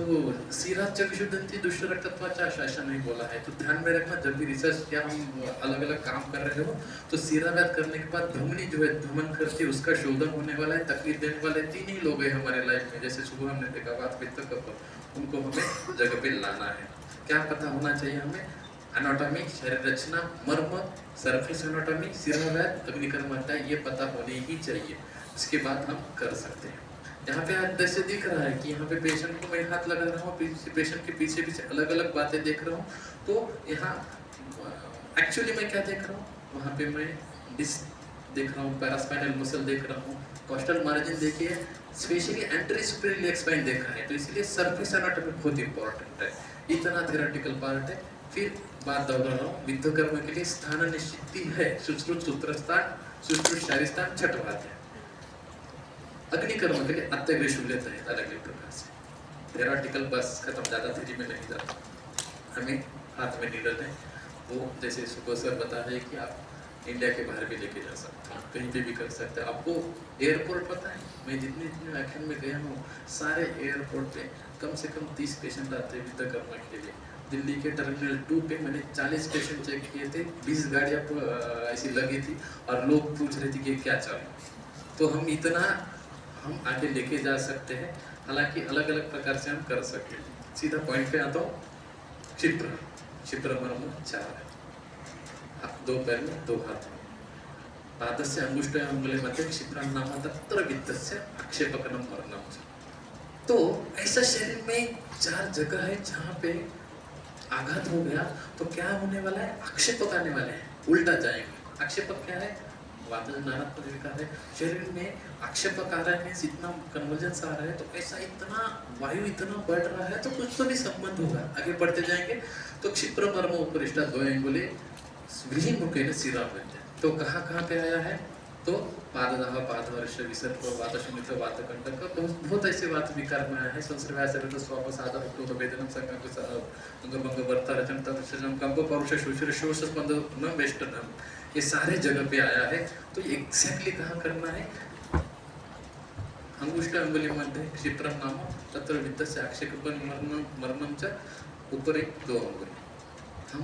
सिराच्च विशुद्धि दुष्ट रक्तत्वाच्च आशय ऐसा नहीं बोला है, तो ध्यान में रखना। जब भी रिसर्च या हम अलग अलग काम कर रहे हो तो सिरावेद करने के बाद धमनी जो है धमन करती है, उसका शोधन होने वाला है। तकलीफ देने वाले 3 ही लोग हैं हमारे लाइफ में। जैसे सुबह हमने देखा वात पित्त कफ, उनको हमें जगह पे लाना है। क्या पता होना चाहिए हमें? एनाटॉमी, शरीर रचना, मर्म, सरफेस एनाटॉमी, सिरावेद, अग्निकर्म अध्याय, ये पता होने ही चाहिए। इसके बाद हम कर सकते हैं। यहाँ पे आप जैसे दिख रहा है कि यहाँ पे पेशेंट को मैं हाथ लगा रहा हूँ, पेशेंट के पीछे पीछे अलग अलग बातें देख रहा हूँ। तो यहाँ एक्चुअली मैं क्या देख रहा हूँ? वहाँ पे मैं डिस्क देख रहा हूँ, पैरास्पाइनल मसल देख रहा हूँ, कॉस्टल मार्जिन देखिए, स्पेशली एंट्री सुपीरियर स्पाइन देखा है। तो इसलिए सरफेस एनाटॉमी बहुत इंपॉर्टेंट है। इतना थ्योरेटिकल पार्ट है। फिर बात दोहरा रहा हूँ, विद्ध कर्म के लिए स्थान निश्चित है। सुश्रुत सूत्रस्थान, सुश्रुत शारीस्थान, छठ बात है। अग्निकर्म के लिए अत्यग्र शूल्यता है अलग अलग प्रकार से। थ्योरेटिकल बस खत्म, ज़्यादा थ्योरी में नहीं जाता। हमें हाथ में नीडल है, वो जैसे सुबह सर बता रहे कि आप इंडिया के बाहर भी लेके जा सकते हैं, कहीं पे भी कर सकते हैं। आपको एयरपोर्ट पता है, मैं जितने जितने व्याख्यान में गया हूँ सारे एयरपोर्ट पे कम से कम 30 पेशेंट आते हैं विद्या कर्म के लिए। दिल्ली के टर्मिनल 2 पे मैंने 40 पेशेंट चेक किए थे, 20 गाड़ियाँ ऐसी लगी थी और लोग पूछ रहे थे कि क्या चल। तो हम आगे लेके जा सकते हैं। हालांकि अलग अलग प्रकार से हम कर सकते हैं। सीधा पॉइंट पे आता हूँ। क्षिप्र मर्म 4 है, 2 पैर में 2 हाथ में। पादस्य अंगुष्ठ अंगुले मध्य क्षिप्रं नाम तत्र वित्तस्य आक्षेपकनम मरणम। तो ऐसा शरीर में 4 जगह है जहाँ पे आघात हो गया तो क्या होने वाला है? आक्षेपक आने वाले हैं, उल्टा जाएंगे। आक्षेपक क्या है? है। शरीर में आक्षेपक आ रहा है, इतना कन्वर्जेंस आ रहा है, तो ऐसा इतना वायु इतना बढ़ रहा है तो कुछ तो भी संबंध होगा। आगे बढ़ते जाएंगे तो क्षिप्र मर्म उपरिष्टा 2 अंगुले मुखेन सिरावेद। तो कहाँ पे आया है? तो पाददाह, पादवर्ष, विसर्प, वातशमित, वातकंटक, बहुत ऐसे वात विकार में आया है। संसर्गाचरण, स्वाप, साधन, उपरोध, वेदनम, संगम, वर्ता, रचन, तत्सजम, कंप, परुष, शोषर, शोष, स्पंद, न वेष्टनम, ये सारे जगह पे आया है। तो एग्जैक्टली कहाँ करना है? अंगुष्ठ अंगुली मध्य क्षिप्रं नाम तत्र वित्तस्य आक्षेपकं मर्मं च ऊपर 2 अंगुली। हम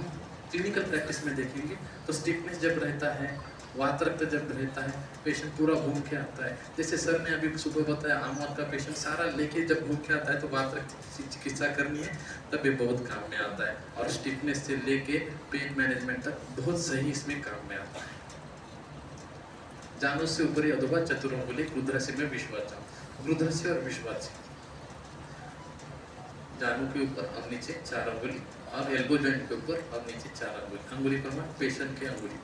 क्लिनिकल प्रैक्टिस में देखेंगे तो स्टिफनेस जब रहता है, वात रक्त जब रहता है, पेशेंट पूरा घूम के आता है। जैसे सर ने अभी सुबह बताया, आमोद का पेशेंट सारा लेके जब घूम के आता है तो वात रक्त की चिकित्सा करनी है, तब ये बहुत काम में आता है। और स्टिफनेस से लेके पेन मैनेजमेंट तक बहुत सही इसमें काम में आता है। जानो से ऊपरी अधोबा चतुरंगुली रुद्रस्य में विश्वाचा, रुद्रस्य और विश्वाची। जानू के ऊपर और नीचे 4 अंगुली, और एल्बो जॉइंट के ऊपर और नीचे 4 अंगुली। अंगुली प्रमाण पेशेंट के अंगुली,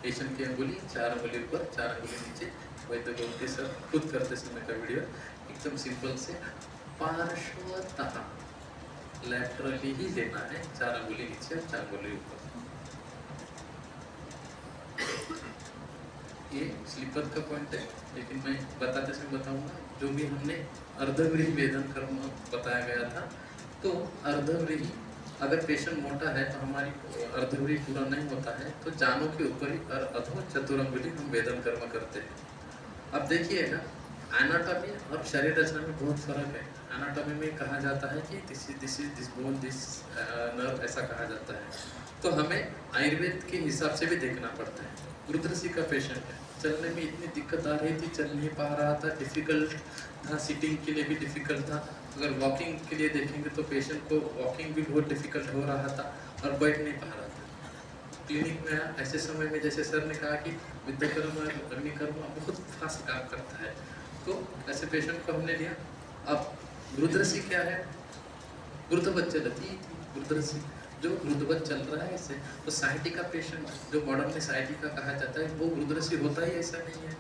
पेशेंट की अंगुली 4 अंगुली ऊपर 4 अंगुली नीचे। वैद्य बोलते सर खुद करते समय का वीडियो एकदम सिंपल से पार्श्वतः लैटरली ही लेना है। 4 अंगुली नीचे और 4 अंगुली ऊपर। ये स्लीपर का पॉइंट है, लेकिन मैं बताते समय बताऊंगा। जो भी हमने अर्धव्रीहि वेदन कर्म बताया गया था, तो अर्धव्रीहि अगर पेशेंट मोटा है तो हमारी अर्धव्रीहि पूरा नहीं होता है, तो जानों के ऊपर ही अधो चतुरंगुली हम वेदन कर्म करते हैं। अब देखिएगा, एनाटॉमी और शरीर रचना में बहुत फर्क है। एनाटॉमी में कहा जाता है कि दिस बोन, दिस नर्व, ऐसा कहा जाता है। तो हमें आयुर्वेद के हिसाब से भी देखना पड़ता है। रुद्रसी का पेशेंट है, चलने में इतनी दिक्कत आ रही थी, चल नहीं पा रहा था, डिफिकल्ट था, सिटिंग के लिए भी डिफिकल्ट था। अगर वॉकिंग के लिए देखेंगे तो पेशेंट को वॉकिंग भी बहुत डिफिकल्ट हो रहा था और बैठ नहीं पा रहा था। क्लिनिक में आया, ऐसे समय में जैसे सर ने कहा कि विद्या कर्म और अग्नि कर्म बहुत फास्ट काम करता है, तो ऐसे पेशेंट को हमने लिया। अब गुरुदृष्टि क्या है? गुरुत्ववत चलती थी, गुरुदृष्टि जो गुरुत्ववत चल रहा है इससे, तो साइटी का पेशेंट जो मॉडर्न में साइटी का कहा जाता है, वो गुरुदृष्टि होता ही ऐसा नहीं है,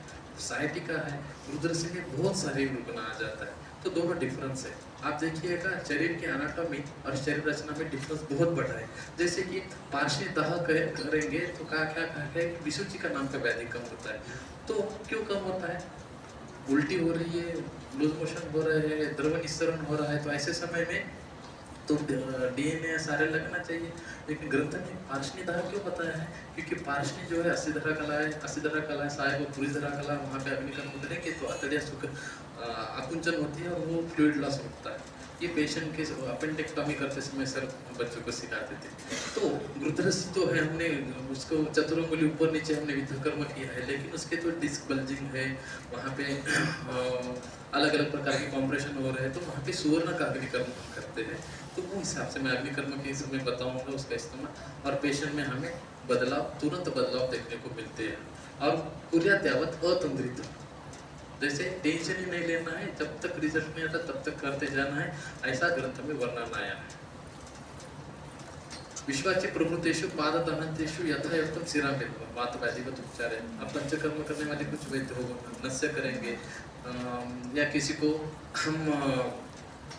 साइटी का है। गुरुदृष्टि में बहुत सारे रूप आ जाता है, तो दोनों डिफरेंस है। आप देखिएगा शरीर के एनाटॉमी और शरीर रचना में डिफरेंस बहुत बड़ा है। जैसे कि पार्श्वी दाह करेंगे तो क्या है कि विसुचि का नाम का व्याधि कम होता है। तो क्यों कम होता है? उल्टी हो रही है, लूज मोशन हो रहे हैं, द्रव निस्सरण हो रहा है, तो ऐसे समय में तो डीएनए सारे लगना चाहिए। लेकिन ग्रंथ ने पार्श्वी दाह क्यों बताया है? क्योंकि पार्श्वी जो है अस्थिधरा कला है साहेब, और पूरी धरा कला, वहाँ पे अग्निकर्म करेंगे तो अतड़िया सुख आकुंचन होती है और वो फ्लूइड लॉस होता है। ये पेशेंट के अपेंडिक्टॉमी करते समय सर बच्चों को सिखाते थे। तो गुरुदृष्टि तो है, हमने उसको चतुरंगुली ऊपर नीचे हमने विद्युकर्म किया है, लेकिन उसके तो डिस्क बल्जिंग है, वहाँ पे अलग अलग प्रकार के कॉम्प्रेशन हो रहे हैं, तो वहाँ पे सुवर्ण का अग्निकर्म करते हैं। तो वो हिसाब से मैं अग्निकर्म के समय बताऊंगा उसका इस्तेमाल, और पेशेंट में हमें तुरंत बदलाव देखने को मिलते हैं। और कुर्यात्यावत अतंत्रित, जैसे टेंशन ही नहीं लेना है, जब तक रिजल्ट नहीं आता तब तक करते जाना है, ऐसा ग्रंथ में वर्णन आया है। विश्वाचे प्रभुतेषु पाददहनतेषु यथायुक्तम शिरामेव वात व्याधिवत उपचार है। अब पंचकर्म करने वाले कुछ वैद्य हो, नस्य करेंगे या किसी को हम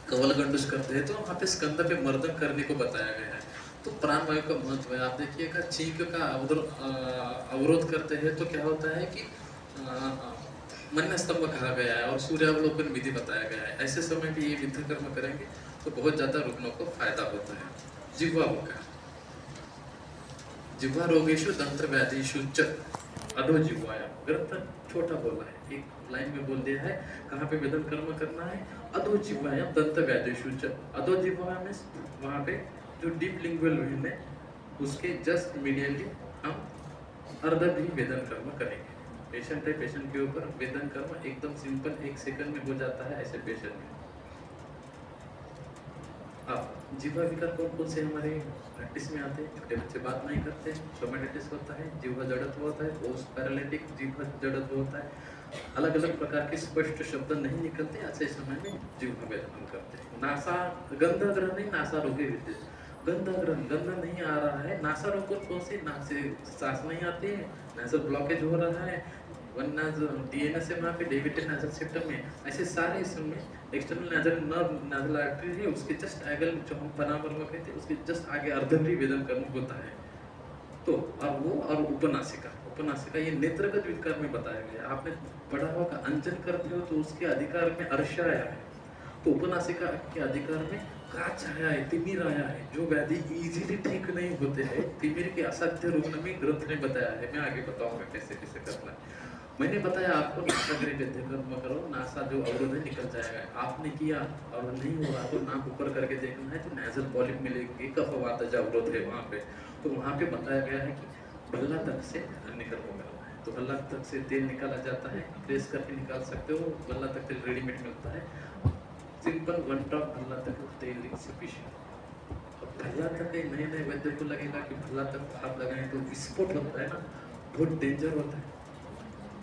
कवल गंडुस करते हैं तो वहाँ पे स्कंद पे मर्दन करने को बताया गया है। तो प्राणवायु का महत्व है। आप देखिएगा छींक का अवरोध करते हैं तो क्या होता है कि मन स्तंभ कहा गया है और सूर्यावलोकन विधि बताया गया है। ऐसे समय भी ये विद्या कर्म करेंगे तो बहुत ज्यादा रुग्णों को फायदा होता है। जिह्वा होगा, जिह्वा रोगेशु दंत्र व्याधिषु च अधो जिह्वाया, ग्रंथ छोटा बोला है, एक लाइन में बोल दिया है कहाँ पे वेदन कर्म करना है। अधो जिह्वाया दंत व्याधिषु च, अधो जिह्वा में वहाँ पे जो डीप लिंगुअल वेन है उसके जस्ट इमीडिएटली हम अर्ध भी वेदन कर्म करेंगे। पेशेंट है, पेशेंट के ऊपर वेदन कर्म एकदम सिंपल 1 सेकंड में हो जाता है ऐसे पेशेंट में। अब जिह्वा विकार कौन कौन से हमारे प्रैक्टिस में आते हैं? छोटे बच्चे बात नहीं करते, सोमेटाइटिस होता है, जिह्वा जड़त्व होता है, पोस्ट पैरालिटिक जिह्वा जड़त्व होता है, अलग अलग प्रकार के स्पष्ट शब्द नहीं निकलते, ऐसे समय में जिह्वा वेदन करते हैं। नासा गंधग्रहण नहीं, नासा रोगे विद्य, गंधग्रहण गंध नहीं आ रहा है, नासा रोग कौन से, नाक से सांस नहीं आती है, नेजल ब्लॉकेज हो रहा है, डीएनएस से वहाँ पे डेविटेड नेजल सिस्टम में, ऐसे सारे इसमें external nasal nerve nasal artery है, उसके जस्ट एगल जो हम पनामर्म कहते हैं उसके जस्ट आगे अर्धग्री वेदन कर्म होता है। तो अब वो और उपनासिका, उपनासिका ये नेत्रगत विकार में बताया गया। आपने पढ़ा होगा अंजन करते हो तो उसके अधिकार में अर्श आया है, तो उपनासिका के अधिकार में काच आया है, तिमिर आया है, जो व्याधि इजीली ठीक नहीं होते हैं। तिमिर के असाध्य रुग्ण में ग्रंथ ने बताया है, मैं आगे बताऊंगा कैसे कैसे करना है। मैंने बताया आपको नासा विद्या कर्म करो, नासा जो अवरोध है निकल जाएगा। आपने किया और नहीं हो रहा तो नाक ऊपर करके देखना है तो नेजल पॉलिप मिलेगी, कफवात जो अवरोध है वहाँ पे, तो वहाँ पे बताया गया है कि भल्ला तक से निकल करना है। तो भल्ला तक से तेल निकाला जाता है, प्रेस करके निकाल सकते हो, भल्ला तक तेल रेडीमेड मिलता है, सिंपल 1 ड्रॉप भल्ला तक तेल सफिशिएंट। भल्ला तक नए नए वैद्य को लगेगा कि भल्ला तक हाथ लगाएं तो विस्फोट होता है ना, बहुत डेंजर होता है।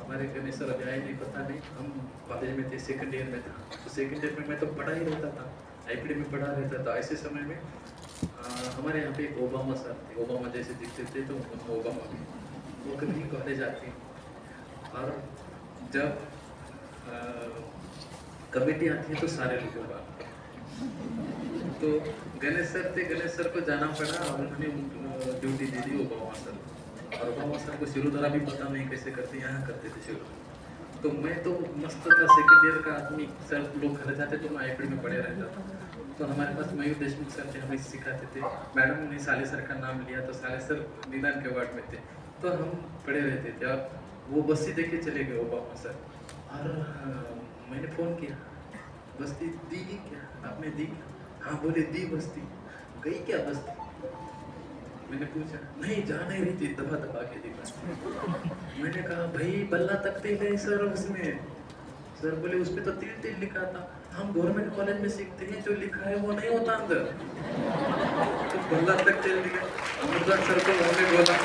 हमारे गणेश सर अभी आए नहीं, पता नहीं, हम कॉलेज में थे, सेकंड ईयर में था, तो सेकंड ईयर में मैं तो पढ़ा ही रहता था, आईपीडी में पढ़ा रहता था। ऐसे समय में हमारे यहाँ पे एक ओबामा सर थे, ओबामा जैसे दिखते थे तो ओबामा भी, वो कभी कॉलेज आते और जब कमेटी आती है तो सारे लोगों का, तो गणेश सर थे, गणेश सर को जाना पड़ा और उन्होंने ड्यूटी दे दी ओबामा सर, और ओबामा सर को शिरोधारा भी पता नहीं कैसे करते, यहाँ करते थे शिरोधारा। तो मैं तो मस्त था, सेकंड ईयर का आदमी, सर लोग घर जाते तो मैं आईपीडी में पढ़े रहता था। तो हमारे पास मयूर देशमुख सर थे, हमें सिखाते थे। मैडम ने साले सर का नाम लिया तो साले सर निदान के वार्ड में थे, तो हम पढ़े रहते थे। और वो बस्ती देख के चले गए ओबामा सर, और मैंने फ़ोन किया, बस्ती दी क्या आपने? दी? हाँ बोले दी बस्ती। गई क्या बस्ती? मैंने पूछा, नहीं जा नहीं रही थी, दबा दबा के दी बस्ती। मैंने कहा भाई बल्ला तक तेल है सर उसमें। सर बोले उस पर तो तिल तिल लिखा था। हम गवर्नमेंट कॉलेज में सीखते हैं, जो लिखा है वो नहीं होता अंदर। तो बल्ला तक चल दिया। अमृता सर को हमने बोला,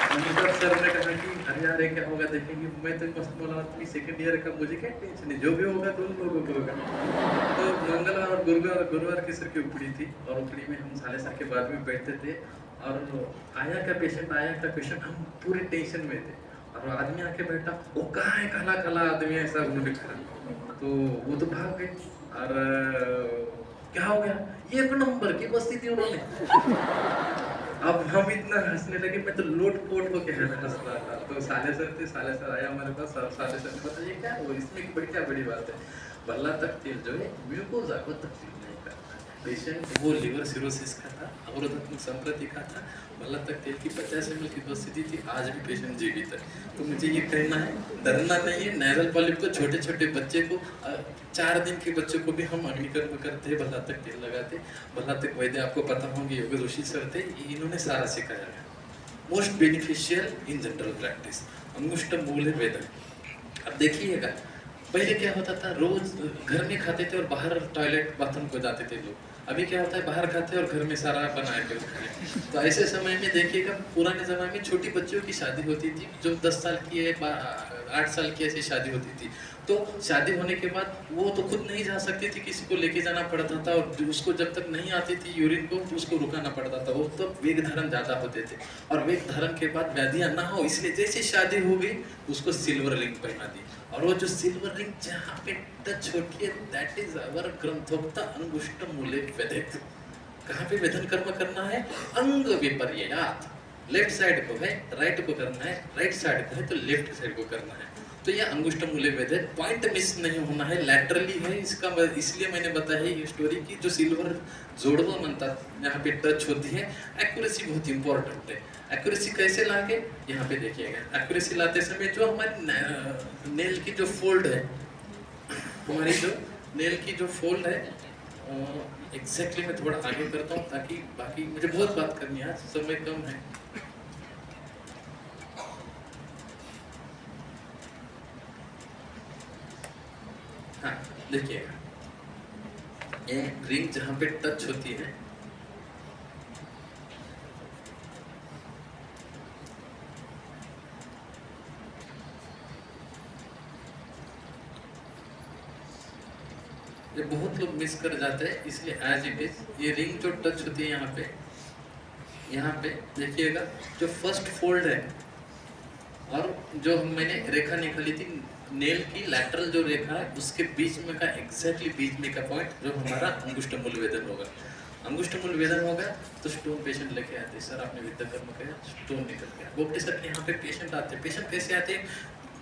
अमृता सर ने कहा कि अरे यार ये क्या होगा देखेंगे। मैं तो बस बोला अपनी सेकेंड ईयर का, मुझे क्या टेंशन है, जो भी होगा तो उन लोगों को होगा। तो मंगलवार और गुरुवार की सर की उपड़ी थी, और उपड़ी में हम साले सर के बाद में बैठते थे, और आया का पेशेंट हम पूरे टेंशन में थे, और आदमी आके बैठा, वो कहाँ है काला काला आदमी ऐसा उन्होंने कहा। तो वो तो भाग गए, और क्या हो गया, ये एक नंबर की बस्ती थी उन्होंने। अब हम इतना हंसने लगे, मैं तो लोट पोट होके हंस रहा था। तो साले सर थे, साले सर आया हमारे पास, साले सर ने बताया ये क्या हो, इसमें क्या बड़ी बात है। बल्ला तक तेल जो है म्यूकोजा को तकलीफ नहीं करता। पेशेंट वो लिवर सिरोसिस का था, अवरोधात्मक संप्रति का था, बल्ला तक तेल की 50 ml की उपस्थिति थी, आज भी पेशेंट जीवित है। तो मुझे ये कहना है, डरना नहीं है। नेजल पॉलिप को छोटे छोटे बच्चे को 4 दिन के बच्चों को भी हम अग्निकर्म करते, बल्ला तक तेल लगाते। बल्ला तक वैद्य आपको पता होंगे, योग जोशी सर थे, इन्होंने सारा सिखाया है। Most beneficial in general practice, अंगुष्ठ मूल वेदन। अब देखिएगा, पहले क्या होता था, रोज घर में खाते थे और बाहर टॉयलेट बाथरूम को जाते थे लोग। अभी क्या होता है, बाहर खाते हैं और घर में सारा बनाए के खाए। तो ऐसे समय में देखिएगा, पुराने जमाने में छोटी बच्चियों की शादी होती थी, जो 10 साल की है, 8 साल की ऐसी शादी होती थी। तो शादी होने के बाद वो तो खुद नहीं जा सकती थी, किसी को लेके जाना पड़ता था, और उसको जब तक नहीं आती थी यूरिन को, तो उसको रुकाना पड़ता था। वो तो वेग धारण ज़्यादा होते थे, और वेग धारण के बाद व्याधियाँ ना हो, इसलिए जैसे शादी हो गई उसको सिल्वर रिंग पहना दी। और वो जो सिल्वर रिंग जहाँ पे टच होती है, दैट इज अवर ग्रंथोक्ता अंगुष्ठ मूले वेदित। कहाँ पे वेदन कर्म करना है, अंग विपर्ययात। लेफ्ट साइड को है, राइट को करना है, राइट साइड को है तो लेफ्ट साइड को करना है। तो ये अंगुष्ठ मूले वेदित, पॉइंट मिस नहीं होना है, लैटरली है इसका। इसलिए मैंने बताया ये स्टोरी की, जो सिल्वर जोड़वा बनता यहाँ पे टच होती है, एक्यूरेसी बहुत इंपॉर्टेंट है। एक्यूरेसी कैसे लाके, यहाँ पे देखिएगा, एक्यूरेसी लाते समय जो हमारी नेल की जो फोल्ड है, हमारी जो नेल की जो फोल्ड है, एग्जैक्टली मैं थोड़ा आगे करता हूँ, ताकि बाकी मुझे बहुत बात करनी है, आज समय कम है। हाँ देखिएगा, ये रिंग जहाँ पे टच होती है, ये बहुत लोग मिस कर जाते हैं, इसलिए एज इट इज ये रिंग जो टच होती है यहाँ पे देखिएगा, जो फर्स्ट फोल्ड है, और जो मैंने रेखा निकाली थी नेल की लैटरल जो रेखा है, उसके बीच में का एग्जैक्टली बीच में का पॉइंट जो हमारा अंगुष्ठ मूल वेदन होगा। अंगुष्ठ मूल वेदन होगा तो स्टोन पेशेंट लेके आते हैं, सर आपने विद्या कर्म किया, स्टोन निकल गया। गोप्टी सर यहाँ पे पेशेंट आते हैं। पेशेंट कैसे आते हैं,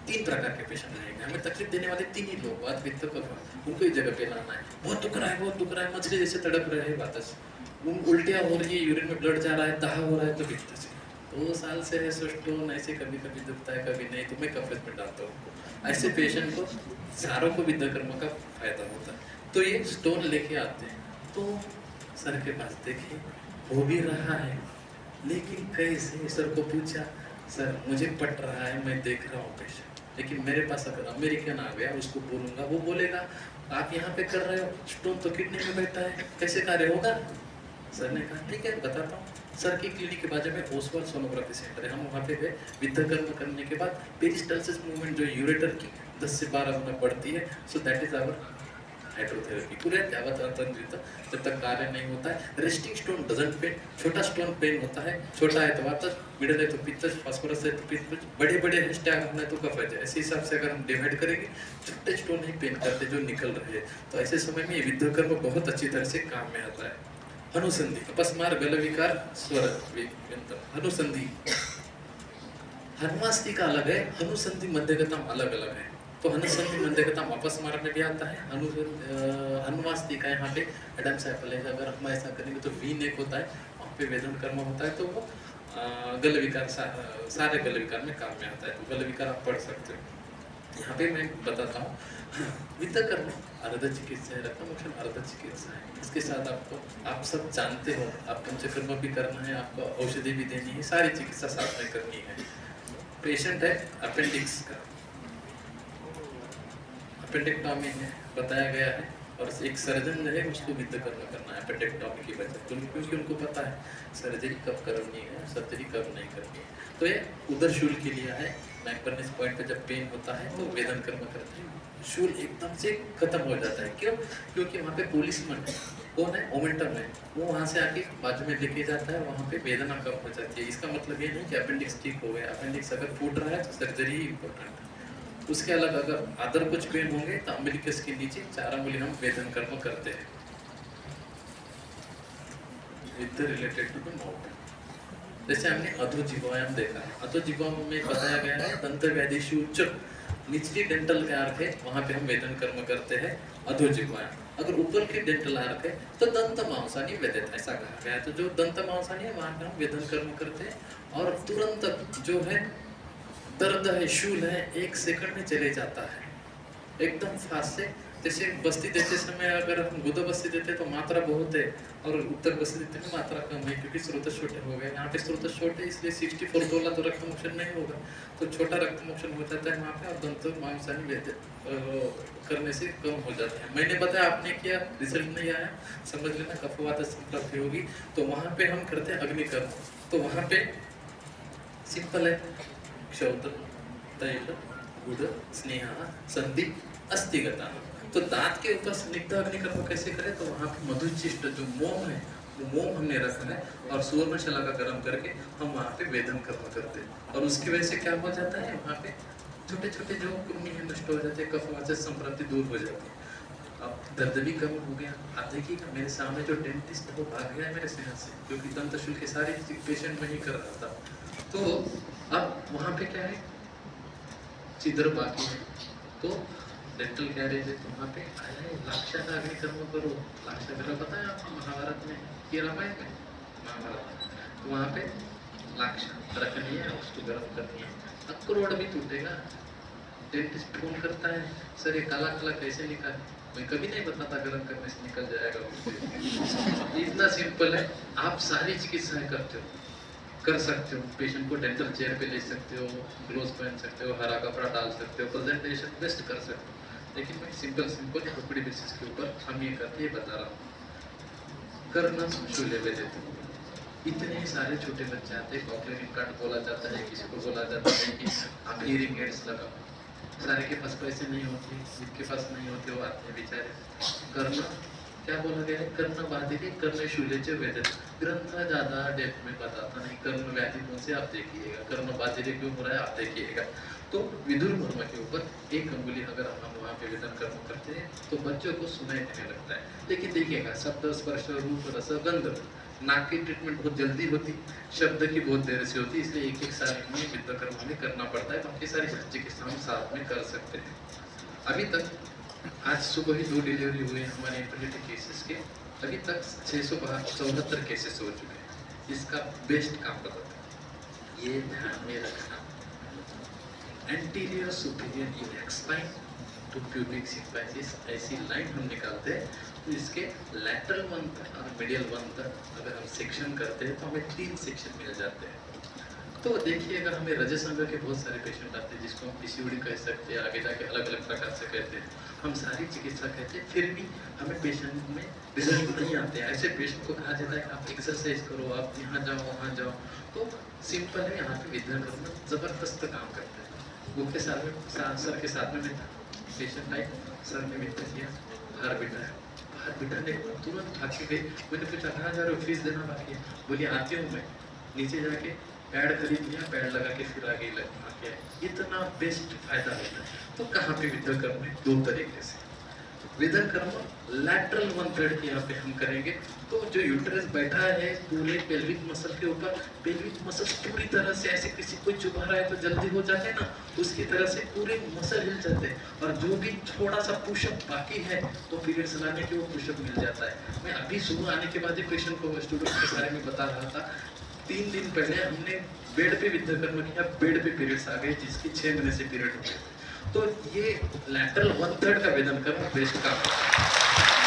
3 प्रकार के पेशेंट रहेंगे, हमें तकलीफ देने वाले 3 ही लोग, बात वित्त कर्म, उनको एक जगह पे लाना है। बहुत दुख रहा है, मछली जैसे तड़प रहे हैं, बात उल्टियाँ हो रही है, यूरिन में ब्लड जा रहा है, दाह हो रहा है, तो वित्त से 2 साल से है स्टोन ऐसे कभी कभी दुखता है, कभी नहीं, तो मैं कफेज में डालता हूँ। ऐसे पेशेंट को सारों को विद्या कर्म का फायदा होता है। तो ये स्टोन लेके आते हैं, तो सर के पास देखे हो भी रहा है, लेकिन कैसे, सर को पूछा, सर मुझे पट रहा है, मैं देख रहा हूँ पेशेंट, लेकिन मेरे पास अगर अमेरिकन आ गया, उसको बोलूँगा, वो बोलेगा आप यहाँ पे कर रहे हो, स्टोन तो किडनी में बैठा है, कैसे कार्य होगा। सर ने कहा ठीक है बताता हूँ। सर की क्लिनिक के बाजू में ओसवाल सोनोग्राफी सेंटर है, हम वहाँ पे गए। विद्या कर्म करने के बाद पेरिस्टालसिस मूवमेंट जो यूरेटर की 10 से 12 गुना बढ़ती है, so that is our hydrotherapy. पूरे तंत्रिता जब तक कार्य नहीं होता है, रेस्टिंग स्टोन डजंट पेन, छोटा स्टोन पेन होता है, छोटा है तो वातज, मिडल है तो पित्तज, फास्फोरस है तो पित्तज, बड़े है स्टैग है तो कफज है। ऐसे हिसाब से अगर हम डिवाइड करेंगे, छोटे स्टोन ही पेन करते जो निकल रहे हैं, तो ऐसे समय में विद्या कर्म बहुत अच्छी तरह से काम में आता है। अनुसंधि, अपस्मार गलविकार स्वर अनुसंधि, हनुमास्ति का अलग है, अनुसंधि मध्यगतम अलग अलग है। तो अनुसंधि मध्यगतम अपस्मार में भी आता है, हनुमास्ति का यहाँ पे एडम सैपल है। अगर हम ऐसा करेंगे तो वी नेक होता है, वहाँ पे वेदन कर्म होता है, तो वो गल विकार सारे गल विकार में काम में आता है। तो गल विकार आप पढ़ सकते हो। यहाँ पे मैं बताता हूँ, विद्या कर्म अर्ध चिकित्सा है, रक्तमोक्षण अर्ध चिकित्सा है। इसके साथ आपको, आप सब जानते हो, आप पंचकर्म भी करना है, आपको औषधि भी देनी है, सारी चिकित्सा साथ में करनी है। पेशेंट है अपेंडिक्स का, अपेंडिक्टॉमी है, बताया गया है और एक सर्जन जो है उसको विद्ध कर्म करना है एपेंडेक्टॉमी की वजह, क्योंकि उनको पता है सर्जरी कब करनी है, सर्जरी कब नहीं करनी है। तो ये उधर शूल के लिए है, मैकबर्निस पॉइंट पे जब पेन होता है तो वेदन कर्म करते हैं, शूल एकदम से खत्म हो जाता है। क्यों? क्योंकि वहाँ पे पुलिसमैन है, कौन है, मोमेंटम है, वो वहाँ से आके बाजू में लेके जाता है, वहाँ पे वेदना कम हो जाती है। इसका मतलब ये नहीं कि अपेंडिक्स ठीक हो गया, अपेंडिक्स अगर फूट रहा है तो सर्जरी ही इम्पोर्टेंट है। उसके अलग अगर अदर कुछ पेन होंगे तो अम्बिलिकस के नीचे 4 अंगुली हम वेदन कर्म करते हैं with related to the mouth. जैसे हमने अधोजिह्वायाम देखा है, अधोजिह्वायाम में बताया गया है दंत व्याधिषु उच्च, निचली डेंटल का आर्क है वहाँ पे हम वेदन कर्म करते हैं अधोजिह्वायाम। अगर ऊपर की डेंटल आर्क है तो दंत मांसानी वेदित, ऐसा कहा गया है। तो जो दंत मांसानी है वहाँ पे हम वेदन कर्म करते हैं, और तुरंत जो है दर्द है, शूल है, 1 सेकंड में चले जाता है एकदम फास्ट से। जैसे बस्ती देते समय अगर हम गुदा बस्ती देते तो मात्रा बहुत है, और उत्तर बस्ती देते में मात्रा कम है, क्योंकि स्रोत छोटे हो गए। यहाँ पे स्रोत छोटे इसलिए 64 तोला तो रक्त मोक्षण नहीं होगा, तो छोटा रक्त मोक्षण हो जाता है वहाँ पे, और दंत मांसानी वेद करने से कम हो जाता है। मैंने बताया, आपने किया, रिजल्ट नहीं आया, समझ लेना कफवात संप्राप्ति होगी। तो वहाँ पे हम करते हैं अग्निकर्म। तो वहाँ पे सिंपल है, क्षौत्र, तैल, गुड़, स्नेह, संधि, अस्थिगता। तो दांत के ऊपर स्निग्ध अग्निकर्म कैसे करें? तो वहाँ पे मधुचिष्ट जो मोम है, वो मोम हमने रखा है, और सुवर्णशिला का गर्म करके हम वहाँ पे वेदन कर्म करते हैं। और उसकी वजह से क्या हो जाता है, वहाँ पे छोटे छोटे जो कृमि है नष्ट हो जाते हैं, कफवात संप्राप्ति दूर हो जाती है। अब दर्द भी कम हो गया। आप देखिए मेरे सामने जो डेंटिस्ट है वो भाग गया है मेरे शहर से, क्योंकि दंत शूल के सारे पेशेंट में ही कर रहा था। तो अब वहाँ पे क्या है, छिद्र बाकी है, तो डेंटल कैरेज है, तो वहाँ पे आया है लाक्षा का अग्निकर्म करो। लाक्षा मेरा पता है आपको, महाभारत में, ये रामायण में, महाभारत, तो वहाँ पे लाक्षा रखनी है, उसको गर्म करनी है। अक्रोड़ भी टूटेगा, डेंटिस्ट फोन करता है, सर ये काला काला कैसे निकाले? मैं कभी नहीं बताता गर्म करने से निकल जाएगा। इतना सिंपल है। आप सारी चिकित्साएं करते हो, कर सकते हो, पेशेंट को डेंटल चेयर पे ले सकते हो, ग्लोव्स पहन सकते हो, हरा कपड़ा डाल सकते हो, प्रेजेंटेशन बेस्ट कर सकते हो। लेकिन मैं सिंपल टुकड़ी बेसिस के ऊपर हम ये करके ये बता रहा हूँ। करना शूल्य में देते हो। इतने सारे छोटे बच्चे आते हैं, कॉक्लियर इम्प्लांट बोला जाता है, किसी को बोला जाता है कि आप हियरिंग एड्स लगाओ, सारे के पास पैसे नहीं होते, जिनके पास नहीं होते वो आते हैं बेचारे। करना क्या बोला गया है, कर्ण बाधिके कर्ण शूल्य वेदन। ग्रंथ ज्यादा डेप्थ में बताता नहीं, कर्ण व्याधि कौन से आप देखिएगा, कर्ण बाधिके क्यों हो रहा है आप देखिएगा। तो विदुर वर्मा के ऊपर 1 अंगुली अगर हम वहाँ पे वेदन कर्म करते हैं तो बच्चों को सुनाई देने लगता है। लेकिन देखिएगा, शब्द, स्पर्श, रूप, रस, गंध, नाक की ट्रीटमेंट बहुत जल्दी होती, शब्द की बहुत देर से होती, इसलिए 1-1 साल में विद्ध कर्म हमें करना पड़ता है। बाकी सारी चिकित्सा हम साथ में कर सकते हैं। अभी तक आज सुबह ही 2 डिलीवरी हुए हमारे इन्फर्टिलिटी केसेस के, अभी तक 674 केसेस हो चुके हैं। इसका बेस्ट काम बताता है, ये ध्यान में रखना, anterior superior iliac spine to pubic symphysis ऐसी लाइन हम निकालते हैं। तो इसके लैटरल 1 तक और मीडियल 1 तक अगर हम सेक्शन करते हैं तो हमें 3 सेक्शन मिल जाते हैं। तो देखिए, अगर हमें रजत संघ के बहुत सारे पेशेंट आते हैं जिसको हम पीसीओडी कह सकते हैं, आगे जाके अलग अलग प्रकार से कहते हैं, हम सारी चिकित्सा कहते हैं, फिर भी हमें पेशेंट में रिजल्ट नहीं आते हैं। ऐसे पेशेंट को कहा जाता है कि आप एक्सरसाइज करो, आप यहाँ जाओ वहाँ जाओ। तो सिंपल है, यहाँ पे विद्या करना ज़बरदस्त काम करता है। वो के साथ में सर के साथ में मैं पेशेंट आए, सर ने विद्या किया, बाहर बिठा है, बाहर बिठाने के बाद तुरंत भाग के गई। मैंने पूछा कहाँ जा रहे हो, फीस देना बाकी है? बोली आती हूँ मैं। नीचे जाके पैड खरीद लिया, पैड लगा के फिर आगे लगा के, इतना बेस्ट फायदा होता है। तो कहाँ पे विद्या कर्म है? 2 तरीके से। विद्या कर्म लैटरल 1/3 यहाँ पे हम करेंगे। तो जो यूट्रस बैठा है पूरे पेल्विक मसल के ऊपर, पेल्विक मसल पूरी तरह से ऐसे किसी को चुभा रहा है तो जल्दी हो जाते हैं ना, उसकी तरह से पूरे मसल हिल जाते हैं। और जो भी थोड़ा सा पुशअप बाकी है तो पीरियड्स लाने के वो पुशअप मिल जाता है। मैं अभी सुबह आने के बाद ही पेशेंट को, स्टूडेंट के बारे में बता रहा था, 3 दिन पहले हमने बेड पे विद्या कर्म किया, बेड पे पीरियड्स आ गए, जिसकी 6 महीने से पीरियड हो गए। तो ये लैटरल 1/3 का वेदन कर्म बेस्ट काम है।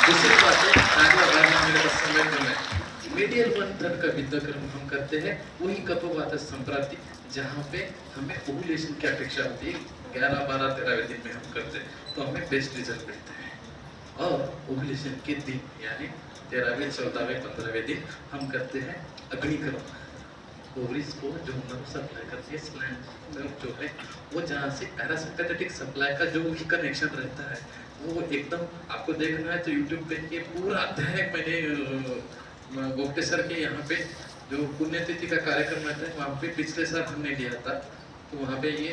दूसरी बात है, आगे मेरे पास समय में मीडियल 1/3 का विद्या कर्म हम करते हैं, वही कफवात संप्राप्ति, जहाँ पे हमें ओवुलेशन की अपेक्षा होती है, 11, 12, 13वें दिन में हम करते हैं, तो हमें बेस्ट रिजल्ट मिलते हैं। और ओव्यूलेशन के दिन यानी 13वें 14वें 15वें दिन हम करते हैं अग्निकर्म। ओवरीज को जो नर्व सप्लाई करती है स्लैंड नर्व जो है वो जहाँ से पैरासिम्पैथेटिक सप्लाई का जो भी कनेक्शन रहता है वो एकदम आपको देखना है तो यूट्यूब पे ये पूरा अध्याय मैंने गोप्टे सर के यहाँ पे जो पुण्यतिथि का कार्यक्रम रहता है वहाँ पे पिछले साल हमने लिया था, तो वहाँ पे ये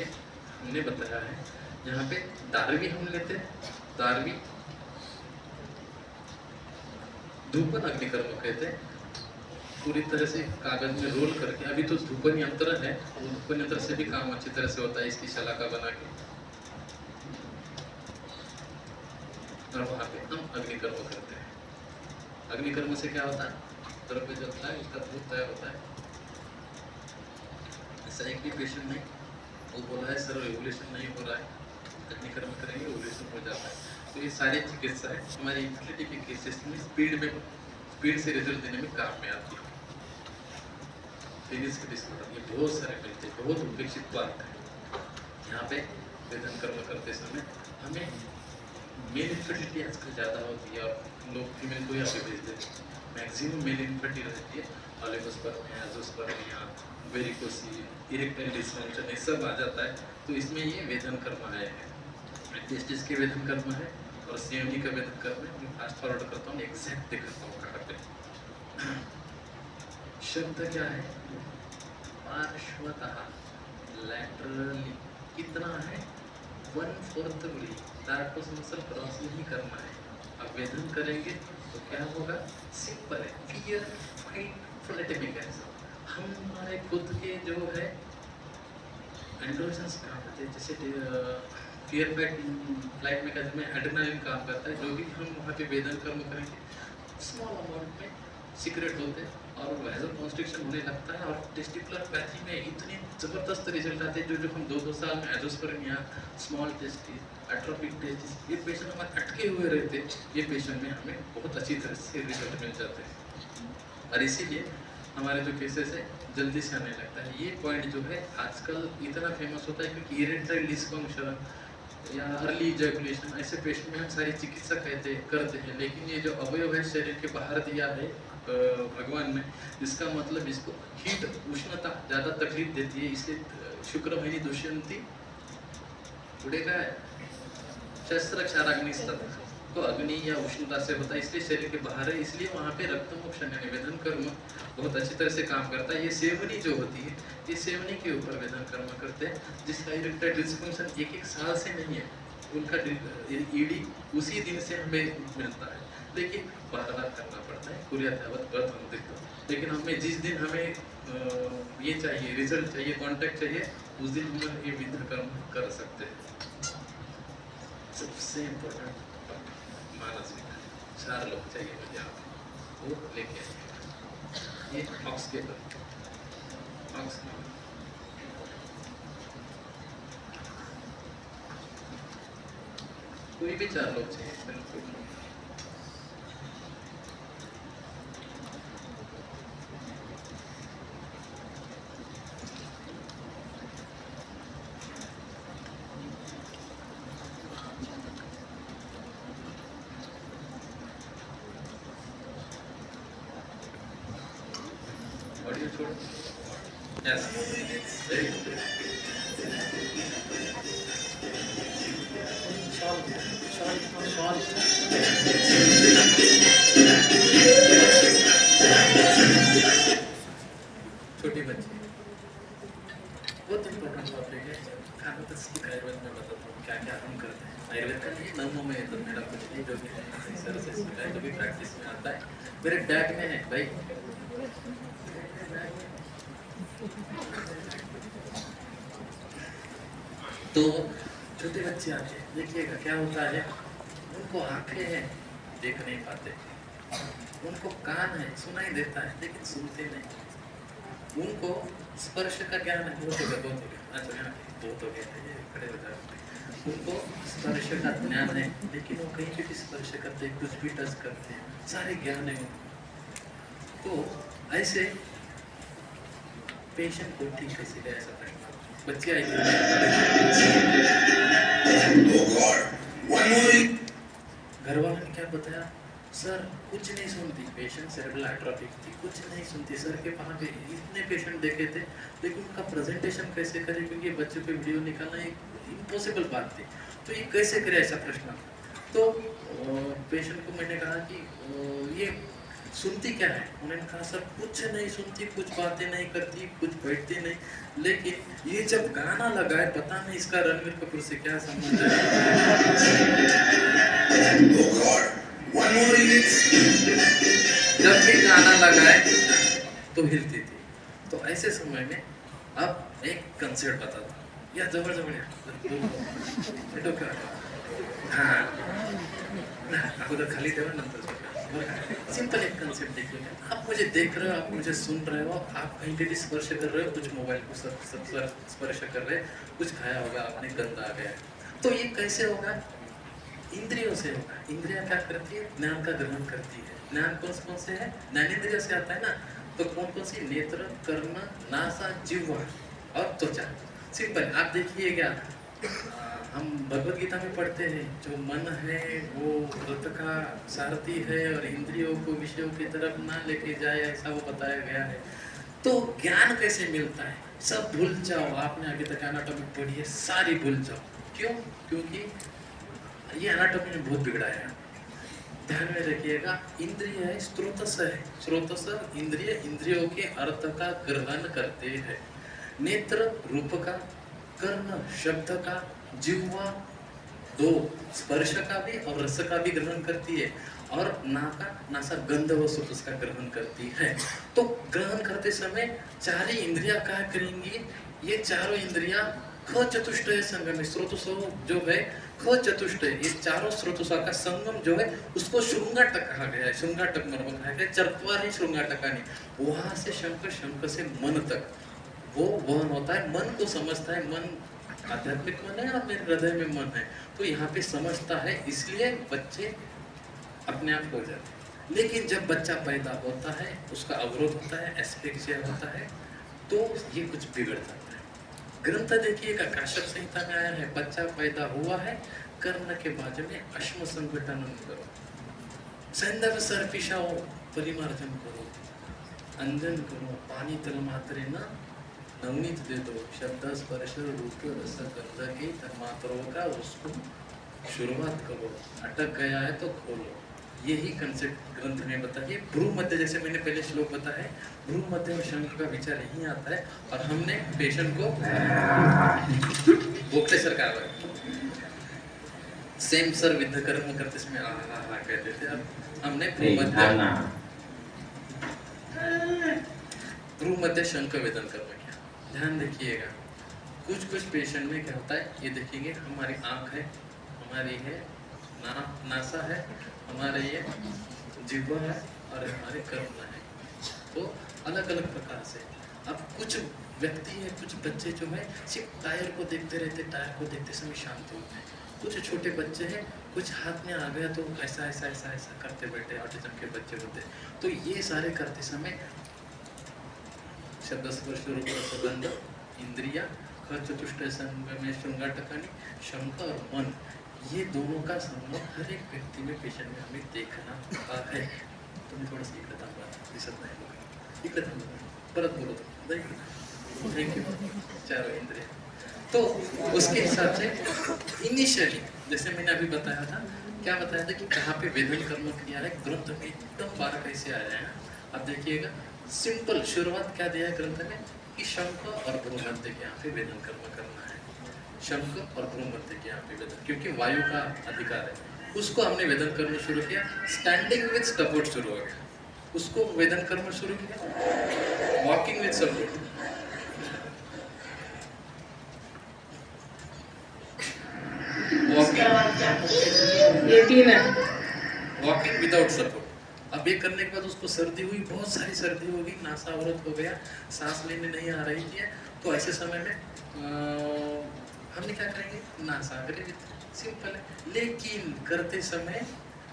हमने बताया है। यहाँ पे दारवी हम लेते हैं, दारवी धूपन अग्निकर्म कहते हैं। पूरी तरह से कागज में रोल करके, अभी तो धूपन यंत्र है, धूपन यंत्र से भी काम अच्छी तरह से होता है, इसकी शलाका बना के और वहाँ पे हम अग्निकर्म करते हैं। अग्निकर्म से क्या होता है, द्रव्य जलता है, उसका धूप तैयार होता है। ऐसा एक भी पेशेंट नहीं वो बोला है सर रेगुलेशन नहीं हो रहा है, अग्निकर्म करेंगे रेगुलेशन हो जाता है। तो ये सारी चिकित्सा है हमारी इन्फर्टिलिटी के केसेस में स्पीड से रिजल्ट देने में काम में आती है। पेनिस के डिसऑर्डर ये बहुत सारे मिलते हैं, बहुत उपेक्षित बात है। यहाँ पे वेदन कर्म करते समय हमें मेल इन्फर्टिलिटी आजकल ज़्यादा होती है और लोग फीमेल को यहाँ पे भेज देते हैं। मैक्सिमम मेल इन्फर्टिलिटी रहती है, ऑलिगोस्पर्मिया, एंजियोस्पर्मिया, वेरिकोसिल, इरेक्टाइल डिसफंक्शन ये सब आ जाता है। तो इसमें ये वेदन कर्म है, टेस्टिस के वेदन कर्म है और सीएमडी का वेदन कर्म है। मैं फास्ट फॉरवर्ड करता हूँ, एग्जैक्ट दिखाता हूँ कहाँ पे। शब्द क्या है, पार्श्वतः लैटरली कितना है 1/4 लार्कोस मसल क्रॉस नहीं करना है। अब वेदन करेंगे तो क्या होगा, सिंपल है, फियर फाइट फ्लाइट मैकेनिज्म। हम हमारे खुद के जो है एंड्रोजन्स काम करते हैं, जैसे फियर फाइट फ्लाइट मैकेनिज्म में एड्रेनालिन काम करता है। जो भी हम वहाँ पे वेदन कर्म करेंगे स्मॉल अमाउंट में सीक्रेट होते हैं और वैजल कॉन्स्ट्रिक्शन होने लगता है और टेस्टिकुलर पैथी में इतने ज़बरदस्त रिजल्ट आते हैं। जो हम 2-2 साल में एंजियोस्पर्मिया, स्मॉल टेस्टिस, एट्रोफिक टेस्टिस, ये पेशेंट हमारे अटके हुए रहते हैं, ये पेशेंट में हमें बहुत अच्छी तरह से रिजल्ट मिल जाते हैं। और इसीलिए हमारे जो केसेस है जल्दी से आने लगता है। ये पॉइंट जो है आजकल इतना फेमस होता है क्योंकि इरेक्टाइल डिसफंक्शन या अर्ली इजैकुलेशन ऐसे पेशेंट में हम सारी चिकित्सा करते हैं, लेकिन ये जो अवयव है शरीर के बाहर दिया है भगवान ने, जिसका मतलब इसको हीट उष्णता ज़्यादा तकलीफ देती है, इसलिए शुक्रमहिनी दुष्यंती उड़ेगा शस्त्र क्षाराग्निस्तत्, तो अग्नि या उष्णता से होता है, इसलिए शरीर के बाहर है, इसलिए वहाँ पे रक्तमोक्षण निवेदन कर्म बहुत अच्छी तरह से काम करता है। ये सेवनी जो होती है, ये सेवनी के ऊपर वेदन कर्म करते हैं, जिसका इरेक्टाइल डिसफंक्शन 1-1 साल से नहीं है, उनका ईडी उसी दिन से हमें मिलता है, लेकिन बार-बार करना पड़ता है, कुर्यातावत् प्रथम दिक्कत। लेकिन हमें जिस दिन हमें ये चाहिए, रिजल्ट चाहिए, कॉन्टैक्ट चाहिए, उस दिन हम ये वेदन कर्म कर सकते हैं। सबसे इम्पोर्टेंट मानसिक 4 लोग चाहिए मुझे, आप वो लेके आइए। ये ऑक्स के पर ऑक्स कोई भी 4 लोग चाहिए बिल्कुल। ऑडियो छोड़, यस वेरी गुड। छोटी बच्ची बहुत इम्पोर्टेंट टॉपिक है। खानों आयुर्वेद में बताता हूँ क्या क्या हम करते हैं। आयुर्वेद का नहीं नामों में तो मेरा कुछ नहीं, जो भी सर से सीखा है, जो भी प्रैक्टिस में आता है मेरे डैग में है भाई। तो छोटे बच्चे आते हैं, देखिएगा क्या होता है, उनको आंखें हैं देख नहीं पाते, उनको कान है सुनाई देता है लेकिन सुनते नहीं, उनको स्पर्श का ज्ञान है, बहुत हो गया, अच्छा यहाँ बहुत हो गया, ये खड़े हो जाते, उनको स्पर्श का ज्ञान है लेकिन वो कहीं भी स्पर्श करते हैं, कुछ भी टच करते हैं, सारे ज्ञान है। तो ऐसे पेशेंट को ठीक कैसे ले, ऐसा प्रश्न बच्चे आई घर वालों बताया सर कुछ नहीं सुनती, पेशेंट सेरेब्रल एट्रोफी थी, कुछ नहीं सुनती सर के वहाँ पे इतने पेशेंट देखे थे, लेकिन उनका प्रेजेंटेशन कैसे करें क्योंकि बच्चों पे वीडियो निकालना एक इम्पॉसिबल बात थी, तो ये कैसे करे ऐसा प्रश्न था। तो पेशेंट को मैंने कहा कि ये सुनती क्या है, उन्होंने कहा सर कुछ नहीं सुनती, कुछ बातें नहीं करती, कुछ बैठती नहीं, लेकिन ये जब गाना लगा है पता नहीं इसका रणवीर कपूर से क्या संबंध है। जब भी गाना लगा है तो हिलती थी। तो ऐसे समय में अब एक कंसेप्ट बताता हूँ, या जवळ हाँ अगोदर खाली ठेवा नंतर सिंपल एक कंसेप्ट देखिएगा, आप मुझे देख रहे हो, आप मुझे सुन रहे हो, आप कहीं पे स्पर्श कर रहे हो, कुछ मोबाइल को स्पर्श कर रहे हो, कुछ खाया होगा आपने, गंदा आ गया, तो ये कैसे होगा, इंद्रियों से होगा। इंद्रियां क्या करती है, ज्ञान का ग्रहण करती है। ज्ञान कौन से है, ज्ञानेंद्रिय से आता है ना, तो कौन सी, नेत्र, कर्ण, नासा, जिह्वा और त्वचा। सिंपल, आप देखिएगा हम भगवत गीता में पढ़ते हैं, जो मन है वो रथ का सारथी है और इंद्रियों को विषयों की तरफ ना लेके जाए, ऐसा वो बताया गया है। तो ज्ञान कैसे मिलता है, सब भूल जाओ, आपने आगे तक एनाटॉमी पढ़ी है, सारी भूल जाओ। क्यों? क्योंकि ये एनाटॉमी में बहुत बिगड़ा है। ध्यान में रखिएगा, इंद्रिय है, स्रोतस है, स्रोतस इंद्रिय, इंद्रियों के अर्थ का ग्रहण करते हैं। नेत्र रूप का, कर्ण शब्द का, जिह्वा दो स्पर्श का भी और रस का भी ग्रहण करती है, और नासा गंध व सुख उसका ग्रहण करती है। तो ग्रहण करते समय चार ही इंद्रियां क्या करेंगी, ये चारों इंद्रियां ख चतुष्टय संगम, स्रोतसो जो है ख चतुष्टय, ये चारों स्रोतसों का संगम जो है उसको श्रृंगाटक कहा गया है। श्रृंगाटक मर्म कहा गया है, चरत्वारी श्रृंगाटकानी, वहां से शंख, शंख से मन तक वो वहन होता है। मन को समझता है, मन आध्यात्मिक मन है और मेरे हृदय में मन है, तो यहाँ पे समझता है, इसलिए बच्चे अपने आप हो जाते हैं। लेकिन जब बच्चा पैदा होता है, उसका अवरोध होता है, एस्फिक्सिया होता है, तो ये कुछ बिगड़ जाता है। ग्रंथ देखिएगा, काश्यप संहिता में आया है, बच्चा पैदा हुआ है, कर्ण के बाजू में अश्म संघटन करो, सैंधव सर्पिशाओ परिमार्जन करो, अंजन करो, पानी तल मात्रे न नवनीत दे दो, शब्द स्पर्श रूप रस गंध की तन्मात्रों का उसको शुरुआत करो, अटक गया है तो खोलो। यही कंसेप्ट ग्रंथ में बताइए। भ्रू मध्य, जैसे मैंने पहले श्लोक बताया है, भ्रू मध्य और शंख का विचार यही आता है, और हमने पेशेंट को बोकटे सरकार सेम सर विद्ध कर्म करते समय कहते थे, अब हमने भ्रू मध्य शंख वेदन कर्म किया। ध्यान देखिएगा, कुछ पेशेंट में क्या होता है, ये देखेंगे, हमारी आँख है, हमारी है नासा है, हमारे ये जिह्वा है और हमारे कर्ण है, तो अलग अलग प्रकार से। अब कुछ व्यक्ति है, कुछ बच्चे जो है सिर्फ टायर को देखते रहते, टायर को देखते समय शांत होते हैं। कुछ छोटे बच्चे हैं, कुछ हाथ में आ गया तो ऐसा ऐसा ऐसा ऐसा करते बैठे, ऑटिज्म के बच्चे होते हैं। तो ये सारे करते समय शब्द स्पर्श रूप रस गंध इंद्रिया ख चतुष्टय संग में श्रृंगाटकानी, शंख और मन, ये दोनों का संबंध हर एक व्यक्ति में, पेशेंट में हमें देखना है। तुम्हें थोड़ा सा इकडे थांबा, दिसत नाही लोक, इकडे थांबा, परत बोलो, थैंक यू। चारों इंद्रिय, तो उसके हिसाब से इनिशियली जैसे मैंने अभी बताया था, क्या बताया था कि कहाँ पे वेदन कर्म किया है, ग्रंथ में एकदम बार कैसे आया है। अब देखिएगा, सिंपल शुरुआत क्या दिया है ग्रंथ में कि शंख और भ्रू मध्य के यहाँ पे वेदन कर्म करना है। शंख और भ्रू मध्य के यहाँ पे वेदन, क्योंकि वायु का अधिकार है, उसको हमने वेदन कर्म शुरू किया। स्टैंडिंग विद सपोर्ट शुरू हो गया, उसको वेदन कर्म शुरू किया। Walking with support, walking without support. अब ये करने के बाद उसको सर्दी हुई, बहुत सारी सर्दी हो गई, नासा अवरोध हो गया, सांस लेने नहीं आ रही थी, तो ऐसे समय में हमने क्या करेंगे, नासा करेंगे, सिंपल है। लेकिन करते समय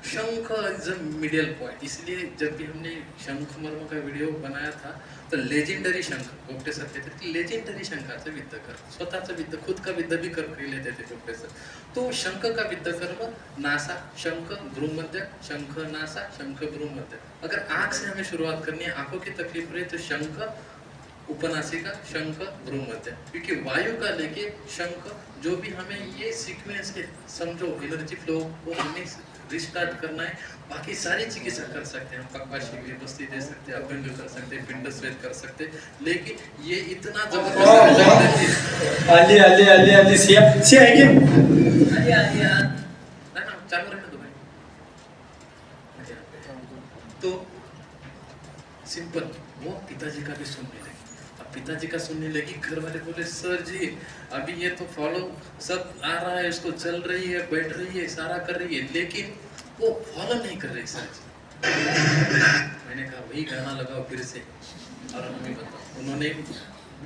शंख इज अ मिडिल पॉइंट, इसलिए जब भी हमने शंख मर्म का वीडियो बनाया था तर लेजेंडरी शंख पोपटे सर कहते थे, लेजेंडरी शंखाचं विद्ध कर, स्वतःचं विद्ध, खुद का विद्ध भी कर लेते थे पोपटे सर. तो शंख का विद्ध कर्म नासा शंख भ्रूमध्य, शंख नासा शंख भ्रूमध्य. अगर आंख से हमें शुरुआत करनी है, आंखों की तकलीफ रहे तो शंख उपनासिका शंख भ्रूमध्य, क्योंकि वायु का लेके शंख जो भी हमें ये सीक्वेंस के समझो एनर्जी फ्लो को हमें रिस्टार्ट करना है. बाकी सारी चिकित्सा कर सकते हैं, हम कपाशी भी बस्ती दे सकते हैं, अभ्यंग कर सकते हैं, पिंड स्वेद कर सकते हैं, लेकिन ये इतना जबरदस्त रिजल्ट देती है. आली आली आली आली सी है क्या? ना चालू रहने दो भाई. तो सिंपल वो पिताजी का भी सुनने लगी. अब पिताजी का सुनने लगी, घर वाले बोले सर जी अभी ये तो फॉलो सब आ रहा है, इसको चल रही है, बैठ रही है, सारा कर रही है, लेकिन वो फॉलो नहीं कर रही सर जी. मैंने कहा वही गाना लगाओ फिर से और हमें बताओ. उन्होंने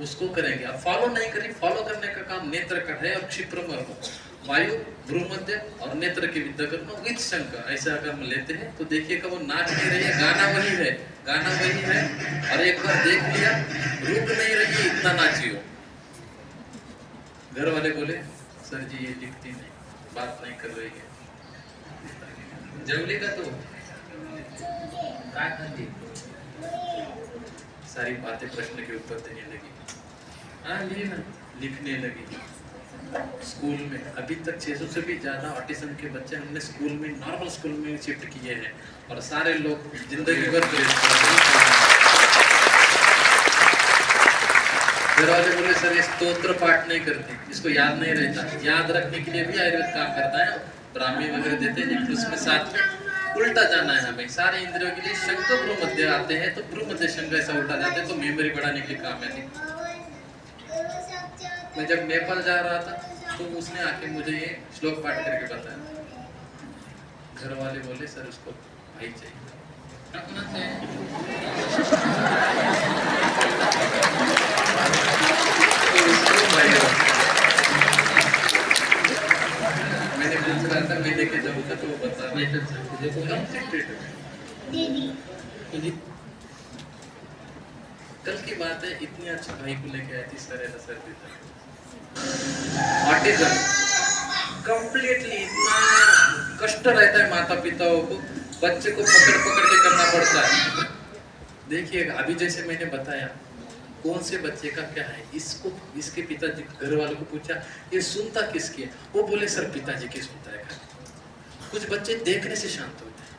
उसको करेंगे, अब फॉलो नहीं करी. फॉलो करने का काम नेत्र का है और क्षिप्र मर्म, वायु भ्रूमध्य और नेत्र के विद्ध कर्म विद शंख. ऐसा अगर हम लेते हैं तो देखिएगा वो नाच नहीं रही है, गाना वही है, गाना वही है. और एक बार देख लिया रुक नहीं रही है, इतना नाची हो. घर वाले बोले सर जी ये लिखती नहीं, बात नहीं कर रही है. जवली का तो काय खाती, सारी बातें प्रश्न के उत्तर देने लगी. हाँ लिखने लगी. स्कूल में अभी तक 600 से भी ज्यादा ऑटिज्म के बच्चे हमने स्कूल में, नॉर्मल स्कूल में शिफ्ट किए हैं और सारे लोग जिंदगी भर दरवाजे बोले सर ये स्तोत्र पाठ नहीं करते, इसको याद नहीं रहता. याद रखने के लिए भी आयुर्वेद काम करता है, ब्राह्मी वगैरह देते हैं, लेकिन उसमें साथ में उल्टा जाना है हमें. सारे इंद्रियों के लिए शंख भ्रूमध्य आते हैं तो भ्रूमध्य शंख ऐसा उल्टा जाते हैं तो मेमोरी बढ़ाने के लिए काम है. मैं जब नेपाल जा रहा था तो उसने आके मुझे ये श्लोक पाठ करके बताया. घर वाले बोले सर उसको भाई चाहिए. मैंने पूछ रहा था मैं लेके जाऊंगा तो वो बता कल की बात है, इतनी अच्छी भाई को लेके आई थी सर देता ऑटिज्म कंप्लीटली. इतना कष्ट रहता है माता पिताओं को, बच्चे को पकड़ पकड़ के करना पड़ता है. देखिएगा अभी जैसे मैंने बताया कौन से बच्चे का क्या है, इसको इसके पिताजी घर वालों को पूछा ये सुनता किसकी है, वो बोले सर पिताजी की सुनता है. कुछ बच्चे देखने से शांत होते हैं,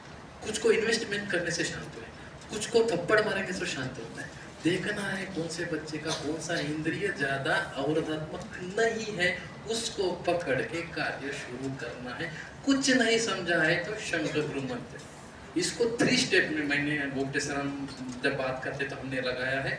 कुछ को इन्वेस्टमेंट करने से शांत हुए, कुछ को थप्पड़ मारेंगे तो शांत होता है. देखना है कौन से बच्चे का कौन सा इंद्रिय ज्यादा अवरोधात्मक नहीं है, उसको पकड़ के कार्य शुरू करना है. कुछ नहीं समझा है तो शंख भ्रूमध्य. इसको 3 स्टेप में मैंने बोपटे सर जब बात करते तो हमने लगाया है.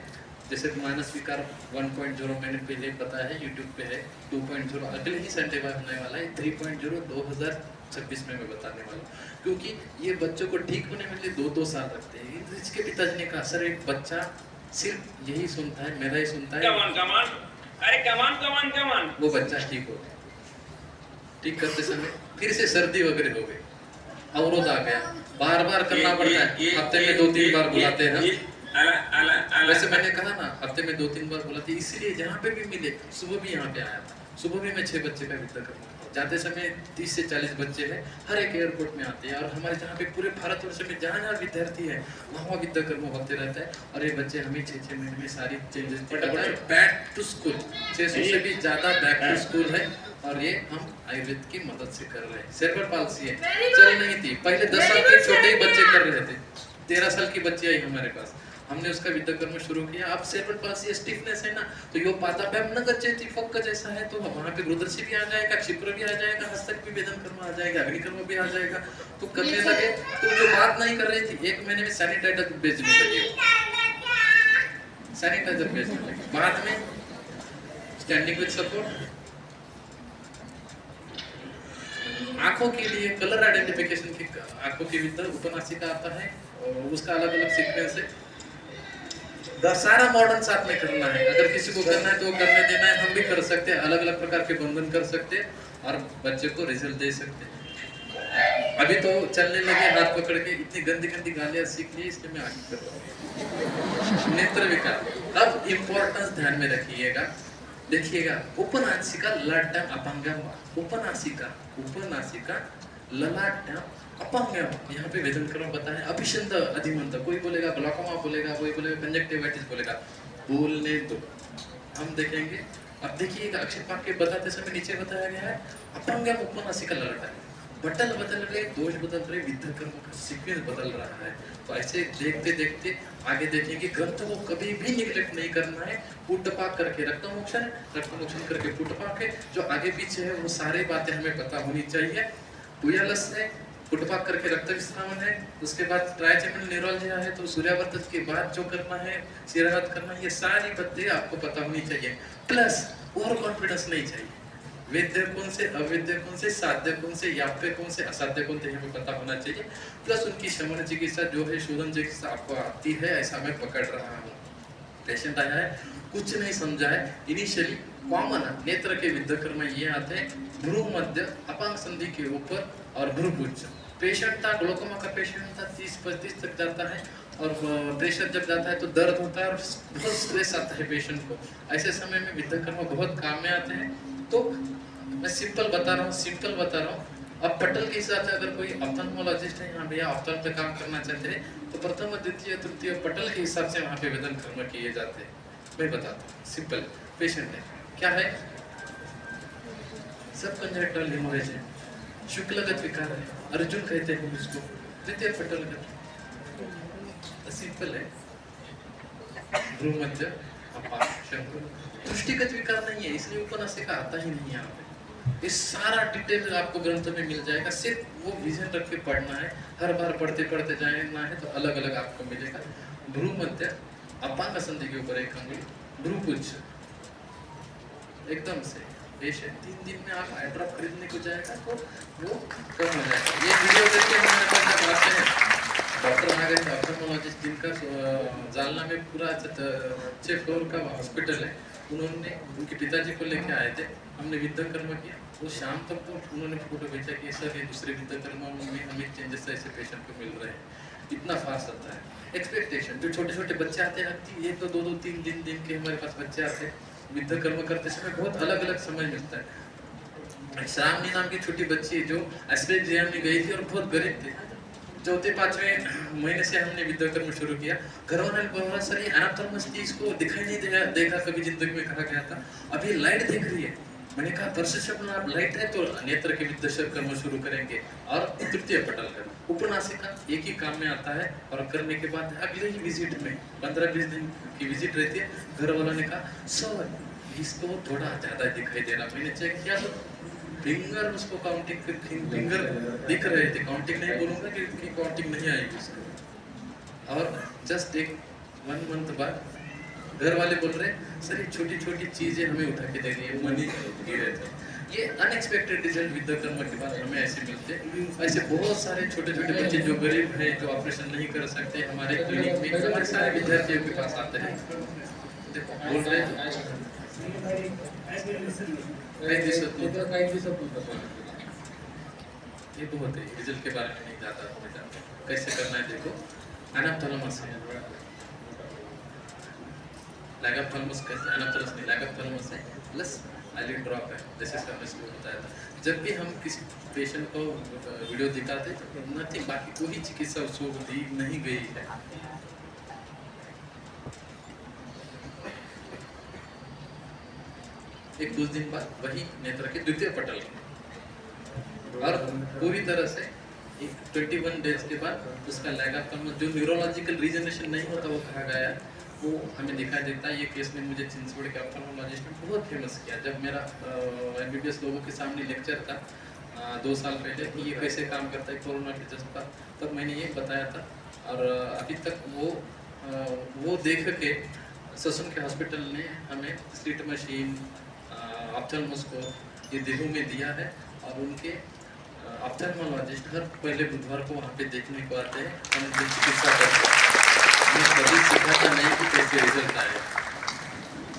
जैसे मानस विकार 1.0 मैंने पहले बताया है, यूट्यूब पे है. 2.0 अगले ही संडे बाद होने वाला है. 3.0 2026 में मैं बताने वाला हूँ, क्योंकि ये बच्चों को ठीक होने में 2-2 साल लगते हैं. इसके पिताजी ने कहा सर एक बच्चा सिर्फ यही सुनता है, मेरा ही सुनता है, कमान अरे कमान वो बच्चा ठीक हो गया. ठीक करते समय फिर से सर्दी वगैरह हो गई, अवरोध आ गया, बार बार करना पड़ता है. हफ्ते में 2-3 बार बुलाते हैं हम. वैसे मैंने कहा ना हफ्ते में 2-3 बार बुलाते, इसलिए जहाँ पे भी मिले. सुबह भी यहाँ पे आया था, सुबह भी मैं 6 बच्चे का विद्या करता हूँ. जाते समय 30 से 40 बच्चे हैं, हर एक एयरपोर्ट में आते हैं. और हमारे जहाँ पे पूरे भारतवर्ष में जहाँ जहाँ विद्यार्थी है वहाँ विद्या कर्म होते रहता है. और ये बच्चे हमें 6-6 महीने में सारी चेंजेस दिखाता है. बैक टू स्कूल 600 से भी ज्यादा बैक टू स्कूल है और ये हम आयुर्वेद की मदद से कर रहे हैं. सेरेब्रल पाल्सी है, चल नहीं थी पहले, 10 साल के छोटे ही बच्चे कर रहे थे. 13 साल की बच्ची आई हमारे पास, हमने उसका विद्या कर्म शुरू किया. अब सेरेब्रल पाल्सी स्टिफनेस है ना, तो यो पाता बैम न गच्छति फक्क जैसा है, तो वहाँ पे रुद्रसी भी आ जाएगा, क्षिप्र भी आ जाएगा, हस्तक भी वेदन कर्म आ जाएगा, अग्निकर्म भी आ जाएगा. तो करने लगे तो जो बात नहीं कर रही थी 1 महीने में सैनिटाइजर बेचने लगे, सैनिटाइजर बेचने लगे. बाद में स्टैंडिंग विद सपोर्ट, आंखों के लिए कलर आइडेंटिफिकेशन की आंखों की विद्या उपनासिका आता है और उसका अलग अलग सीक्वेंस है. सारा मॉडर्न साथ में करना है. अगर किसी को करना है तो वो करने देना है, हम भी कर सकते हैं. अलग अलग प्रकार के बंधन कर सकते हैं और बच्चे को रिजल्ट दे सकते हैं. अभी तो चलने लगे हाथ पकड़ के, इतनी गंदी गंदी गालियां सीख ली इसलिए मैं आगे कर रहा हूँ। नेत्र विकार, अब इम्पोर्टेंस ध्यान में रखिएगा, देखिएगा। उपनासिका ललाटम अपांगम, उपनासिका ललाटम अपांगम, यहाँ पे वेदन क्रम बताया है। अभिषंद अधिमंत, कोई बोलेगा ग्लाकोमा बोलेगा, कोई बोलेगा कंजक्टिवाइटिस बोलेगा, बोलने दो, हम देखेंगे। अब देखिएगा अक्षर वाक्य बताते समय नीचे बताया गया है अपांगम उपनासिका ललाटम, बटल बदल रहे, दोष बदल रहे, विद्या कर्म का सीक्वेंस बदल रहा है। तो ऐसे देखते देखते आगे देखेंगे। ग्रंथ को कभी भी निगलेक्ट नहीं करना है। पुटपाक करके रक्तमोक्षण, रक्तमोक्षण करके पुटपाक है, जो आगे पीछे है वो सारी बातें हमें पता होनी चाहिए। उयालस है, पुटपाक करके रक्त विश्रामन है, उसके बाद ट्राइजेमिनल न्यूरोलजिया है, तो सूर्यावर्तन के बाद जो करना है, शिराघात करना है, ये सारी बातें आपको पता होनी चाहिए। प्लस ओवर कॉन्फिडेंस नहीं चाहिए। वेद्य कौन से, अवेद्य कौन से, साध्य कौन से, याप्य कौन से, असाध्य कौन से, हमें पता होना चाहिए। प्लस उनकी शमन चिकित्सा जो है, शोधन चिकित्सा आपको आती है, ऐसा मैं पकड़ रहा हूँ। पेशेंट आया है, कुछ नहीं समझा है, इनिशियली कॉमन नेत्र के विद्या कर्म ये आते हैं, भ्रू मध्य अपांग संधि के ऊपर और भ्रूपुच्छ। पेशेंट था, ग्लोकोमा का पेशेंट था, 30-35 तक जाता है, और प्रेशर जब जाता है तो दर्द होता है और बहुत स्ट्रेस आता है पेशेंट को। ऐसे समय में विद्या कर्म बहुत काम में आते हैं। तो मैं सिंपल बता रहा हूँ। अब पटल के हिसाब से अगर कोई ऑप्थेल्मोलॉजिस्ट है यहाँ पे, या ऑप्थेल्म पे काम करना चाहते हैं, तो प्रथम, द्वितीय, तृतीय पटल के हिसाब से वहाँ पे वेदन कर्म किए जाते हैं। मैं बताता हूँ, सिंपल। पेशेंट है, क्या है, सब कंजक्टल हेमोरेज है, शुक्लगत विकार है, अर्जुन कहते हैं उसको, द्वितीय पटलगत, सिंपल है। भ्रूमध्य अपार शंकुल, दृष्टिगत विकार नहीं है, इसलिए उपनासिका आता ही नहीं है यहाँ पे। ये सारा डिटेल आपको ग्रंथ में मिल जाएगा, सिर्फ वो विजन रख के पढ़ना है। हर बार पढ़ते पढ़ते जाना है तो अलग अलग आपको मिलेगा। भ्रूमध्य अपांग संधि के ऊपर एक अंगुली, भ्रूपुच्छ एकदम से पेशेंट 3 दिन में आप आई ड्रॉप खरीदने को जाएगा तो वो कम हो जाएगा। ये वीडियो देखिए, हमारे पास जब आते हैं डॉक्टर नागेश ऑप्थेल्मोलॉजिस्ट, जिनका जालना में पूरा 6 फ्लोर का हॉस्पिटल है, उन्होंने उनके पिताजी को लेके आए थे, हमने विद्या कर्म किया। वो शाम तक तो उन्होंने फोटो भेजा कि सर ये दूसरे विद्या कर्म में हमें चेंजेस ऐसे पेशेंट को मिल रहे हैं। इतना फास्ट आता है एक्सपेक्टेशन। जो छोटे छोटे बच्चे आते हैं, ये तो 2-2, 3 दिन के हमारे पास बच्चे आते हैं, विद्या कर्म करते समय बहुत अलग अलग समय मिलता है। श्रावणी नाम की छोटी बच्ची जो एस्पेक्ट में गई थी और बहुत गरीब थी, 4-5वें महीने से हमने विद्या कर्म शुरू किया। घर वाले बोला सर ये एनाटॉमस थी, इसको दिखाई नहीं देखा कभी जिंदगी में, कहा गया था, अभी लाइट दिख रही है। मैंने कहा परसेप्शन आप लाइट है तो नेत्र के विद्या कर्म शुरू करेंगे। और तृतीय पटल कर्म उपनासिका एक ही काम में आता है, और करने के बाद अगले ही विजिट में 15-20 दिन की विजिट रहती है। घर वालों ने कहा सर इसको थोड़ा ज्यादा दिखाई दे रहा। मैंने चेक किया तो फिंगर उसको काउंटिंग, फिंगर दिख रहे थे, काउंटिंग नहीं बोलूँगा कि काउंटिंग नहीं आएगी उसको। और जस्ट 1 मंथ बाद घर वाले बोल रहे सर ये छोटी छोटी चीज़ें हमें उठा के दे रही है, मनी गिरे थे। ये अनएक्सपेक्टेड रिजल्ट विद्या कर्म के बाद हमें ऐसे मिलते हैं। ऐसे बहुत सारे छोटे छोटे बच्चे जो गरीब हैं, जो ऑपरेशन नहीं कर सकते, हमारे क्लिनिक में हमारे सारे विद्यार्थियों के पास आते हैं। देखो बोल रहे ये बहुत है, रिजल्ट के बारे में नहीं ज़्यादा कैसे करना है। देखो एनाप्थेलमस है, लैगोप्थेलमस कहते हैं, एनाप्थेलमस नहीं, लैगोप्थेलमस है, प्लस आईलिड ड्रॉप है। जैसे हमने शुरू बताया था, जब भी हम किसी पेशेंट को वीडियो दिखाते तो नथिंग, बाकी कोई चिकित्सा उसको दी नहीं गई है। एक 2 दिन बाद वही नेत्र के द्वितीय पटल और पूरी तरह से 21 डेज के बाद उसका लैगोप्थेलमस जो न्यूरोलॉजिकल रीजनरेशन नहीं होता वो कहा गया है, वो हमें दिखाई देता है। ये केस में मुझे चिंचवड़ के ऑप्थेल्मोलॉजिस्ट ने बहुत फेमस किया। जब मेरा MBBS लोगों के सामने लेक्चर था 2 साल पहले कि ये कैसे काम करता है कोरोना के जस्ट पर, तब मैंने ये बताया था। और अभी तक वो देख के ससुन के हॉस्पिटल ने हमें स्लिट मशीन, ऑप्थेल्मोस्कोप ये दिल्ली में दिया है। और उनके ऑप्थेल्मोलॉजिस्ट हर पहले बुधवार को वहाँ पे देखने को आते हैं, हम उनकी चिकित्सा करते हैं। कभी सिखाता नहीं कि कैसे रिजल्ट आए,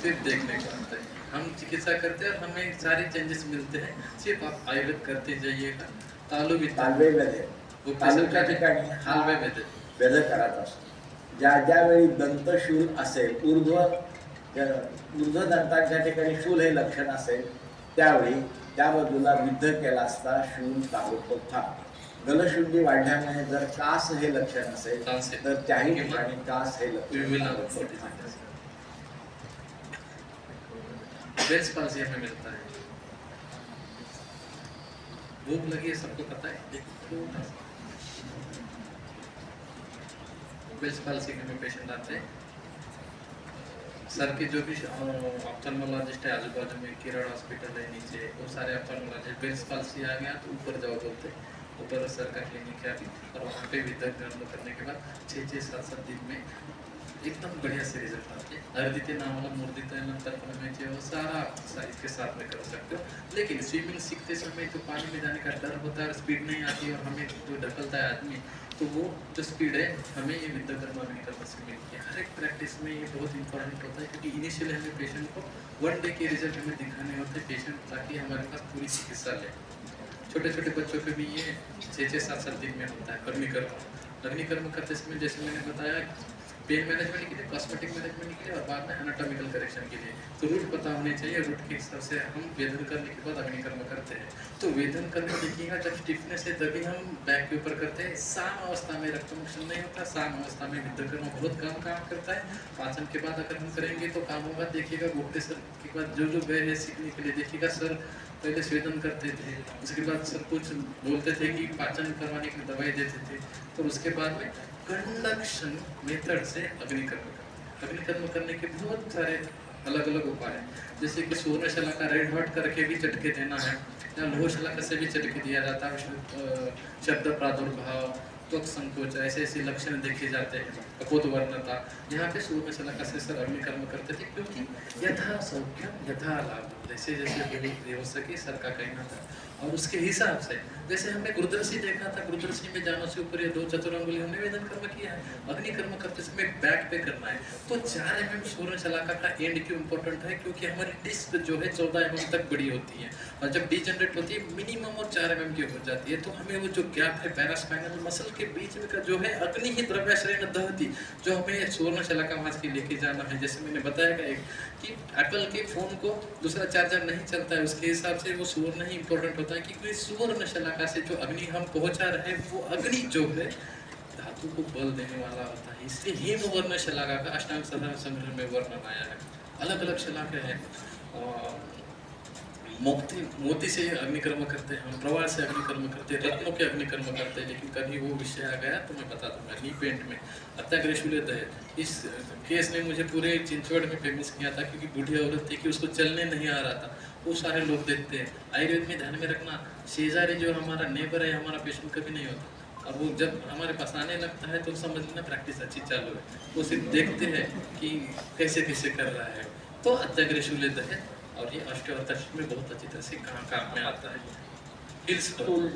सिर्फ देखने को आते हैं। हम चिकित्सा करते हैं और हमें सारे चेंजेस मिलते हैं। सिर्फ आप आयुर्वेद करते जाइएगा तालू विद्या तालवेमध्ये तालूच्या ठिकाणी हा तालवेमध्ये वेध करत असतो. ज्यावेळी दंतशूल असेल, ऊर्ध्व दंताच्या ठिकाणी शूल हे लक्षण असेल, त्यावेळी त्या बाजूला विद्ध केला असता शूल ताबडतोब थांबतो. गलशुंडी वाढल्यामुळे जर कास हे लक्षण असेल तर त्याही ठिकाणी कास हे लक्षण ताबडतोब थांबते. बेल्स पाल्सी हमें मिलता है, भूख लगी है सबको पता है, बेल्स पाल्सी के में पेशेंट आते हैं, सर के जो भी ऑप्थेल्मोलॉजिस्ट है आजू बाजू में, किरण हॉस्पिटल है नीचे, वो सारे ऑप्थेल्मोलॉजिस्ट बेल्स पाल्सी आ गया तो ऊपर जाओ बोलते हैं, ऊपर सर का क्लिनिक है अभी, और वहाँ पे विद्युत करने के बाद 6-7 दिन में एकदम बढ़िया से रिजल्ट आते हैं. अर्दिते नावाला मूर्दित नंतर वो सारा इसके साथ में कर सकते हो. लेकिन स्विमिंग सीखते समय तो पानी में जाने का डर होता है, स्पीड नहीं आती और हमें जो ढकलता है आदमी, तो वो जो स्पीड है हमें ये विद्याकर्म अग्निकर्म से मिलती है. हर एक प्रैक्टिस में ये बहुत इंपॉर्टेंट होता है, क्योंकि इनिशियली हमें पेशेंट को 1 डे के रिजल्ट हमें दिखाने होते हैं पेशेंट, ताकि हमारे पास पूरी चिकित्सा ले. छोटे छोटे बच्चों पे भी ये 6-7 दिन में होता है अग्निकर्म करते समय. जैसे मैंने बताया, पेन मैनेजमेंट के लिए, कॉस्मेटिक मैनेजमेंट के लिए और बाद में एनाटॉमिकल करेक्शन के लिए, तो रूट पता होने चाहिए. रूट के हिसाब से हम वेदन करने के बाद अग्निकर्म करते हैं. तो वेदन करने देखिएगा, जब स्टिफनेस है तभी हम बैक के ऊपर करते हैं. साम अवस्था में रक्त मोक्षण नहीं होता, साम अवस्था में विद्याकर्म बहुत कम काम करता है. पाचन के बाद अगर हम करेंगे तो काम होगा. देखिएगा गुप्ते सर के बाद जो गए हैं सीखने के लिए, देखिएगा सर पहले स्वेदन करते थे, उसके बाद सर कुछ बोलते थे कि पाचन करवाने की दवाई देते थे, तो उसके बाद में कंडक्शन मेथड से अग्निकर्म करने के बहुत सारे अलग अलग उपाय हैं. जैसे कि स्वर्ण शलाका रेड हॉट करके भी चटके देना है, या लोह शलाका से भी चटके दिया जाता है. शब्द प्रादुर्भाव, त्वक संकोच, ऐसे ऐसे लक्षण देखे जाते हैं. कपोत वर्णता, यहाँ पे स्वर्ण शलाका से सर अग्निकर्म करते थे, क्योंकि यथा सौख्यम यथा लाभ, जैसे जैसे हो सके सर का कहना था. और उसके हिसाब से जैसे हमने गुरुदर्शी देखा था, गुरुदर्शी में जानो से ऊपर ये 2 चतुरंगुली हमने वेदन कर्म किया है. अग्निकर्म करते समय बैक पे करना है. तो 4 mm सूर्य शलाका का एंड क्यों इम्पोर्टेंट है, क्योंकि हमारी डिस्क जो है 14 mm तक बड़ी होती है, और जब डिजनरेट होती है मिनिमम और 4 mm की हो जाती है. तो हमें वो जो गैप है पैरास्पाइनल मसल के बीच में का जो है अग्नि ही द्रव्याश्रय दहती, जो हमें सूर्य शलाका वहाँ के लेके जाना है. जैसे मैंने बताया कि एप्पल के फोन को दूसरा चार्जर नहीं चलता है, उसके हिसाब से वो सुवर्ण ही इंपॉर्टेंट होता है, क्योंकि सुवर्ण शलाका से जो अग्नि हम पहुंचा रहे हैं, वो अग्नि जो है धातु को बल देने वाला होता है. इसलिए हेमवर्ण शलाका का अष्टांग साधना संग्रह में वर्णन आया है. अलग अलग शलाका है. मोती से अग्निकर्म करते हैं हम, प्रवाल से अग्निकर्म करते हैं, रत्नों के अग्निकर्म करते हैं. लेकिन कभी वो विषय आ गया तो मैं बता दूंगा. नी पेंट में अत्याग्रेशुलेत है, इस केस ने मुझे पूरे चिंचवड़ में फेमस किया था, क्योंकि बूढ़ी औरत थी कि उसको चलने नहीं आ रहा था. वो सारे लोग देखते हैं. आयुर्वेद में ध्यान में रखना, शेजारी जो हमारा नेबर है, हमारा पेशेंट कभी नहीं होता. अब वो जब हमारे पास आने लगता है तो समझ लेना प्रैक्टिस अच्छी चालू है. वो सिर्फ देखते हैं कि कैसे कैसे कर रहा है. तो अत्याग्रेशुलेत है, और ये अष्टावतार में बहुत अच्छी तरह से काम में आता है.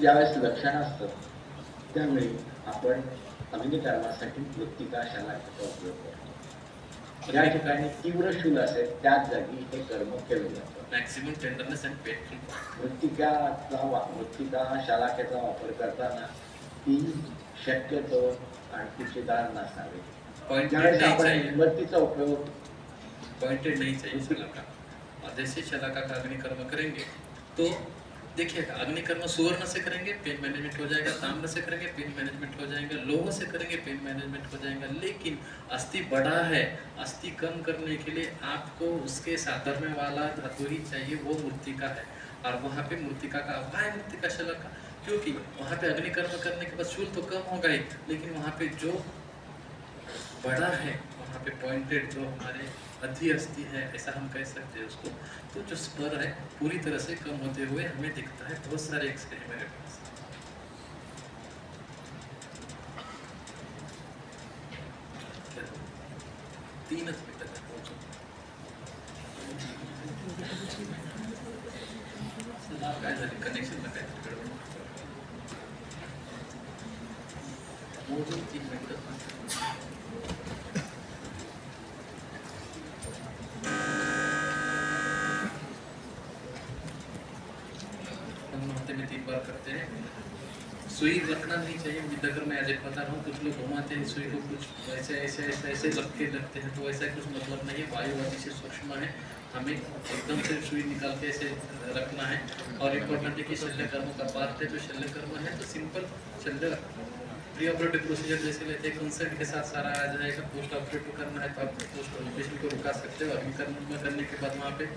ज्यावेळेस लक्षण असतं त्यावेळी आपण अग्निकर्मासाठी मृत्तिका शलाकेचा उपयोग करतो. ज्या ठिकाणी तीव्र शूल असेल त्याच जागी हे कर्म केलं जातं. Maximum tenderness and pain. मृत्तिका शलाकेचा वापर करताना ती शक्यतो आणखीदार नसावी. ज्यावेळेस आपण मेणबत्तीचा उपयोग पॉइंटेड नहीं चाहिए शलाका. और जैसे शलाका का अग्निकर्म करेंगे तो देखिएगा, अग्निकर्म सुवर्ण से करेंगे पेन मैनेजमेंट हो जाएगा, ताम्र से करेंगे पेन मैनेजमेंट हो जाएगा, लोह से करेंगे पेन मैनेजमेंट हो जाएगा. लेकिन अस्थि बड़ा है, अस्थि कम करने के लिए आपको उसके साधर्म्य वाला धातु ही चाहिए, वो मृत्तिका है. और वहाँ पे मृत्तिका का अभाव, मृत्तिका शलाका, क्योंकि वहाँ पे अग्निकर्म करने के बाद शूल तो कम होगा ही, लेकिन वहाँ पे जो बड़ा है, वहाँ पे पॉइंटेड जो हमारे अधि अस्थि है, ऐसा हम कह सकते हैं उसको. तो जो स्पर है पूरी तरह से कम होते हुए हमें दिखता है. बहुत सारे एक्सरे हैं मेरे पास. तीनच मिनिटात काय झाले, कनेक्शनला काहीतरी गडबड. मोजून 3 मिनिटं. में 3 बार करते हैं. सुई रखना नहीं चाहिए। विद्याकर में आज एक बता रहा हूँ, कुछ लोग घुमाते हैं सुई को, कुछ ऐसे ऐसे ऐसे ऐसे लगते हैं, तो ऐसा कुछ मतलब नहीं है। वायु अतिशय सूक्ष्म है, हमें एकदम से सुई निकाल के ऐसे रखना है। और इम्पोर्टेंट है कि शल्य कर्म का पार्ट है, जो शल्य कर्म है तो सिंपल शल्य प्री ऑपरेटिव प्रोसीजर जैसे लेते हैं, कंसेंट के साथ सारा आ जाएगा। पोस्ट ऑपरेटिव करना है तो आप पोस्ट पेशेंट को रुका सकते हो। अग्निकर्म करने के बाद वहाँ पे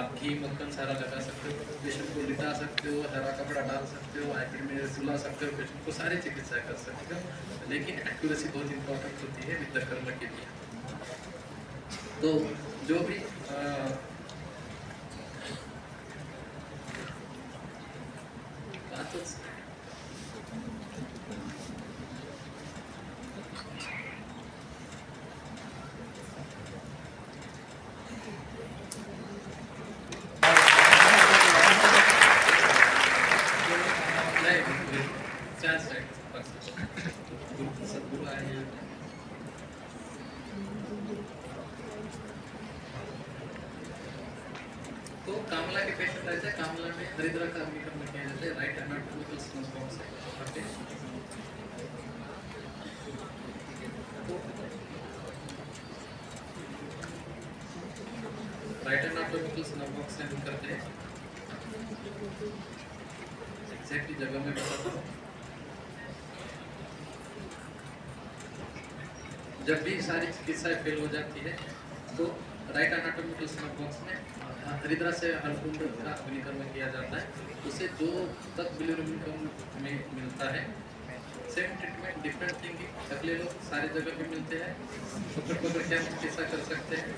आप घी मक्खन सारा लगा सकते हो, पेशेंट को लिटा सकते हो, हरा कपड़ा डाल सकते हो, आईपीडी में सुला सकते हो, पेशेंट को सारी चिकित्सा कर सकते हो। लेकिन एक्यूरेसी बहुत इंपॉर्टेंट होती है विद्याकर्म के लिए। तो जो भी तो कामला के पेशेंट रहते हैं, कामला में हरिद्रा का अग्निकर्म किया जाता है। राइट एनाटॉमिकल स्नोज से राइट एनाटॉमिकल स्नोज बॉक्स से हम करते हैं। एग्जैक्टली जगह में बताता हूँ। जब भी सारी चिकित्साएं फेल हो जाती है तो राइट एनाटॉमिकल स्नोज बॉक्स में हरिद्रा से हलकुंड का अग्निकर्म किया जाता है। उसे 2 तक बिलिरुबिन में मिलता है। सेम ट्रीटमेंट डिफरेंट थिंग अगले लोग सारी जगह पे मिलते हैं। पकड़ के हम चिकित्सा कर सकते हैं।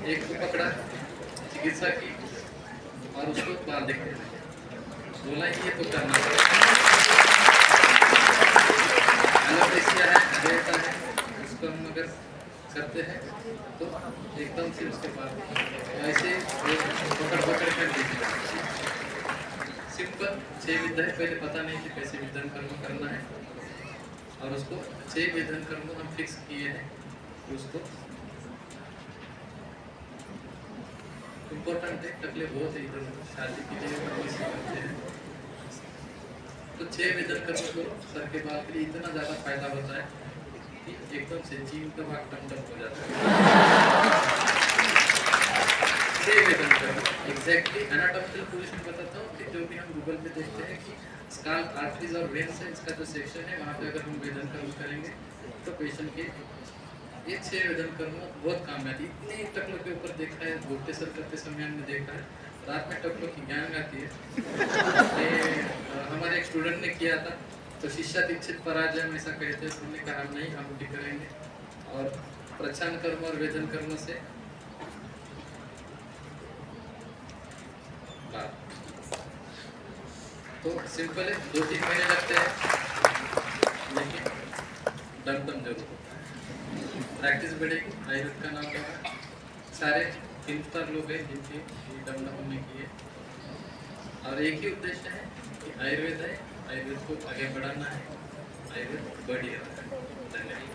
एक को पकड़ा, चिकित्सा की और उसको बाल देखने बोला ये तो करना एलोपेशिया है, उसको हम अगर करते हैं तो एकदम से उसके बाद ऐसे पकड़ कर दीजिए। सिंपल 6 विधान, पहले पता नहीं कि कैसे विधान कर्म करना है और उसको 6 विधान कर्म हम फिक्स किए हैं। उसको इम्पोर्टेंट है, तकलीफ बहुत है इधर शादी के लिए करते हैं तो 6 विधान कर्म करो। सर के बाल के लिए इतना ज़्यादा फायदा होता है कि एकदम से जीव का भाग टमटम हो जाता है। 6 विधान कर्म एग्जैक्टली एनाटॉमिकल पोजीशन बताता हूँ कि जो भी हम गूगल पे देखते हैं कि स्काल्प आर्टरीज और वेन्स है, इसका जो सेक्शन है वहाँ पे अगर हम वेदन कर्म करेंगे तो पेशेंट के ये 6 वेदन कर्म बहुत काम आती है। इतने टकलों के ऊपर देखा है, घुटते सर करते समय हमने देखा है, रात में टकलों की ज्ञान आती है। हमारे एक स्टूडेंट ने किया था तो शिष्या दीक्षित पराजय हम ऐसा कहते हैं, उन्होंने कहा नहीं हम उल्टी करेंगे और प्रच्छन्न कर्म और वेदन कर्म से तो सिंपल है, 2-3 महीने लगते हैं लेकिन दम जरूर होता है। प्रैक्टिस बढ़ेगी। आयुर्वेद का नाम होगा, सारे 3 स्टार लोग हैं जिनके दम हमने किए और एक ही उद्देश्य है कि आयुर्वेद है, आयुर्वेद को आगे बढ़ाना है, आयुर्वेद बढ़ ही रहा है। धन्यवाद।